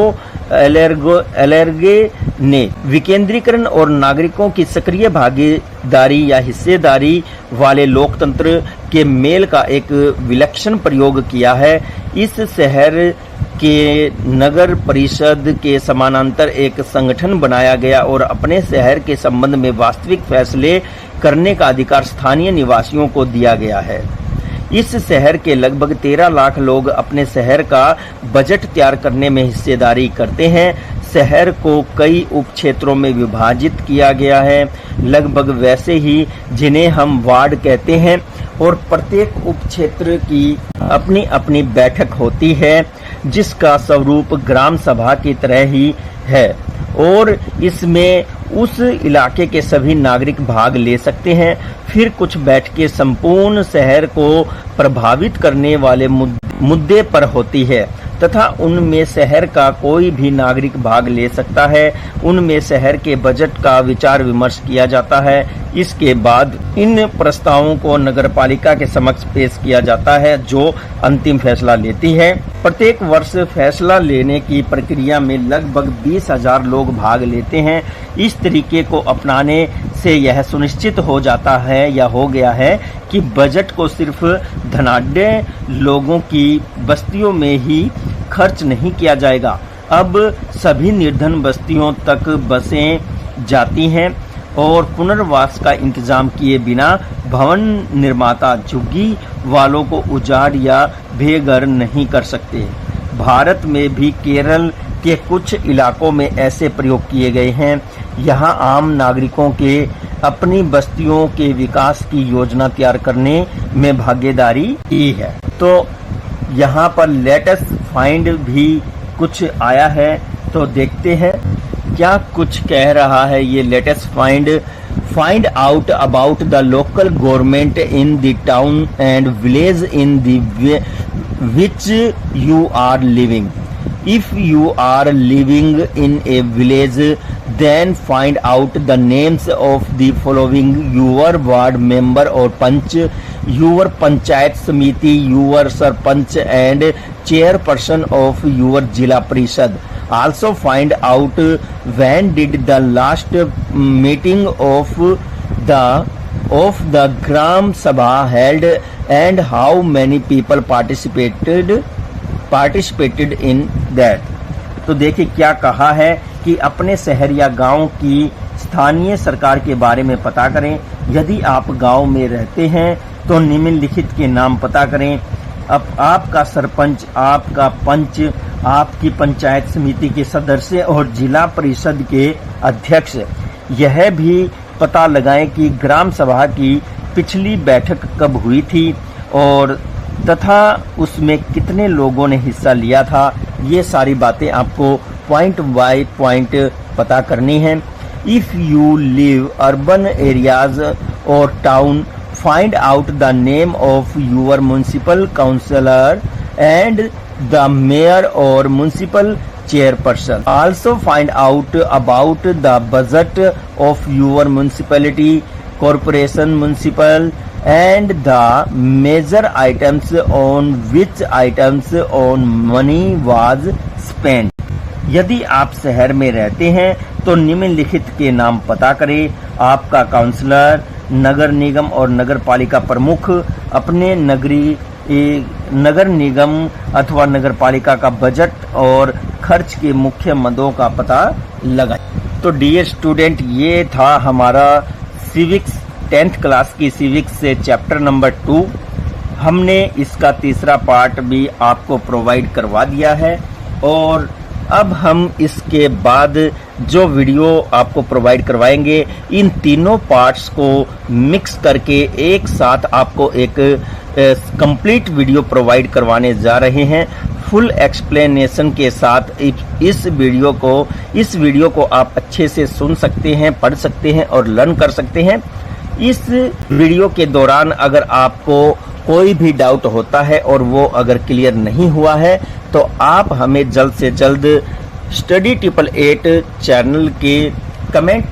एलेग्रे ने विकेंद्रीकरण और नागरिकों की सक्रिय भागीदारी या हिस्सेदारी वाले लोकतंत्र के मेल का एक विलक्षण प्रयोग किया है। इस शहर के नगर परिषद के समानांतर एक संगठन बनाया गया और अपने शहर के संबंध में वास्तविक फैसले करने का अधिकार स्थानीय निवासियों को दिया गया है। इस शहर के लगभग 13 लाख लोग अपने शहर का बजट तैयार करने में हिस्सेदारी करते हैं। शहर को कई उप क्षेत्रों में विभाजित किया गया है, लगभग वैसे ही जिन्हें हम वार्ड कहते हैं, और प्रत्येक उप क्षेत्र की अपनी अपनी बैठक होती है जिसका स्वरूप ग्राम सभा की तरह ही है और इसमें उस इलाके के सभी नागरिक भाग ले सकते हैं। फिर कुछ बैठकें संपूर्ण शहर को प्रभावित करने वाले मुद्दे पर होती है तथा उनमें शहर का कोई भी नागरिक भाग ले सकता है। उनमें शहर के बजट का विचार विमर्श किया जाता है। इसके बाद इन प्रस्तावों को नगरपालिका के समक्ष पेश किया जाता है जो अंतिम फैसला लेती है। प्रत्येक वर्ष फैसला लेने की प्रक्रिया में लगभग 20,000 लोग भाग लेते हैं। इस तरीके को अपनाने से यह सुनिश्चित हो जाता है या हो गया है कि बजट को सिर्फ धनाढ्य लोगों की बस्तियों में ही खर्च नहीं किया जाएगा। अब सभी निर्धन बस्तियों तक बसें जाती हैं और पुनर्वास का इंतजाम किए बिना भवन निर्माता झुग्गी वालों को उजाड़ या बेघर नहीं कर सकते। भारत में भी केरल के कुछ इलाकों में ऐसे प्रयोग किए गए हैं। यहाँ आम नागरिकों के अपनी बस्तियों के विकास की योजना तैयार करने में भागीदारी की है। तो यहाँ पर लेटेस्ट फाइंड भी कुछ आया है, तो देखते हैं क्या कुछ कह रहा है ये latest find out about the local government in the town and village in the which you are living. If you are living in a village, then find out the names of the following: your ward member or panch, your panchayat samiti, your sarpanch and chairperson of your Jila Parishad. Also find out when did the last meeting of the Gram Sabha held and how many people participated in that। तो देखिए क्या कहा है कि अपने शहर या गांव की स्थानीय सरकार के बारे में पता करें। यदि आप गांव में रहते हैं तो निम्नलिखित के नाम पता करें। अब आपका सरपंच, आपका पंच, आपकी पंचायत समिति के सदस्य और जिला परिषद के अध्यक्ष। यह भी पता लगाएं कि ग्राम सभा की पिछली बैठक कब हुई थी और तथा उसमें कितने लोगों ने हिस्सा लिया था। ये सारी बातें आपको पॉइंट बाय पॉइंट पता करनी है। If you live urban areas और town, find out the name of your municipal councillor and the mayor और municipal chairperson. Also find out about the budget of your municipality, corporation, municipal and the major items on which items on money was spent. यदि आप शहर में रहते हैं तो निम्नलिखित के नाम पता करें। आपका काउंसलर, नगर निगम और नगर पालिका प्रमुख अपने नगर निगम अथवा नगर पालिका का बजट और खर्च के मुख्य मदों का पता लगाएं। तो डियर स्टूडेंट, ये था हमारा सिविक्स 10th क्लास की सिविक्स से चैप्टर नंबर 2। हमने इसका तीसरा पार्ट भी आपको प्रोवाइड करवा दिया है और अब हम इसके बाद जो वीडियो आपको प्रोवाइड करवाएंगे इन तीनों पार्ट्स को मिक्स करके एक साथ आपको एक कंप्लीट वीडियो प्रोवाइड करवाने जा रहे हैं फुल एक्सप्लेनेशन के साथ। इस वीडियो को आप अच्छे से सुन सकते हैं, पढ़ सकते हैं और लर्न कर सकते हैं। इस वीडियो के दौरान अगर आपको कोई भी डाउट होता है और वो अगर क्लियर नहीं हुआ है तो आप हमें जल्द से जल्द स्टडी 888 चैनल के कमेंट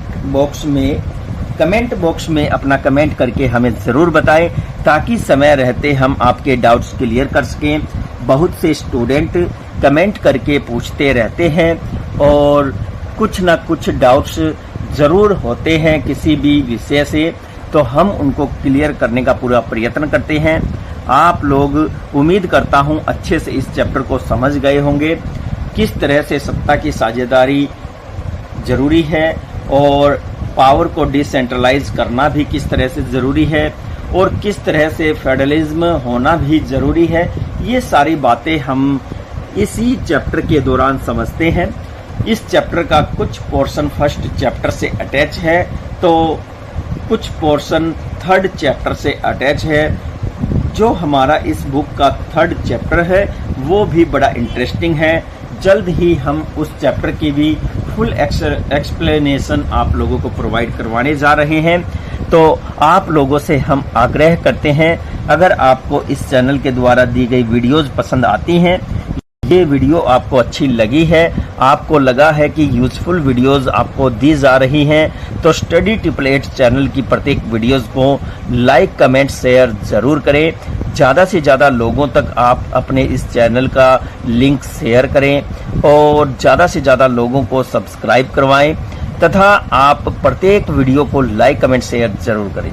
बॉक्स में अपना कमेंट करके हमें ज़रूर बताएं, ताकि समय रहते हम आपके डाउट्स क्लियर कर सकें। बहुत से स्टूडेंट कमेंट करके पूछते रहते हैं और कुछ ना कुछ डाउट्स ज़रूर होते हैं किसी भी विषय से, तो हम उनको क्लियर करने का पूरा प्रयत्न करते हैं। आप लोग उम्मीद करता हूं अच्छे से इस चैप्टर को समझ गए होंगे, किस तरह से सत्ता की साझेदारी जरूरी है और पावर को डिसेंट्रलाइज करना भी किस तरह से जरूरी है और किस तरह से फेडरलिज्म होना भी जरूरी है। ये सारी बातें हम इसी चैप्टर के दौरान समझते हैं। इस चैप्टर का कुछ पोर्शन फर्स्ट चैप्टर से अटैच है, तो कुछ पोर्शन थर्ड चैप्टर से अटैच है। जो हमारा इस बुक का थर्ड चैप्टर है वो भी बड़ा इंटरेस्टिंग है। जल्द ही हम उस चैप्टर की भी फुल एक्सप्लेनेशन आप लोगों को प्रोवाइड करवाने जा रहे हैं। तो आप लोगों से हम आग्रह करते हैं, अगर आपको इस चैनल के द्वारा दी गई वीडियोस पसंद आती हैं, ये वीडियो आपको अच्छी लगी है, आपको लगा है कि यूजफुल वीडियोस आपको दी जा रही हैं, तो स्टडी 888 चैनल की प्रत्येक वीडियोस को लाइक, कमेंट, शेयर जरूर करें। ज़्यादा से ज़्यादा लोगों तक आप अपने इस चैनल का लिंक शेयर करें और ज़्यादा से ज़्यादा लोगों को सब्सक्राइब करवाएं तथा आप प्रत्येक वीडियो को लाइक, कमेंट, शेयर जरूर करें।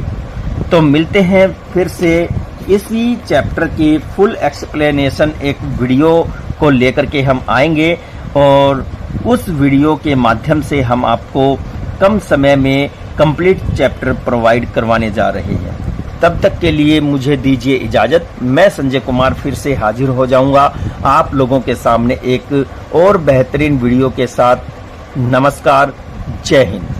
तो मिलते हैं फिर से इसी चैप्टर की फुल एक्सप्लेनेशन एक वीडियो को लेकर के हम आएंगे और उस वीडियो के माध्यम से हम आपको कम समय में कंप्लीट चैप्टर प्रोवाइड करवाने जा रहे हैं। तब तक के लिए मुझे दीजिए इजाजत। मैं संजय कुमार फिर से हाजिर हो जाऊंगा आप लोगों के सामने एक और बेहतरीन वीडियो के साथ। नमस्कार, जय हिंद।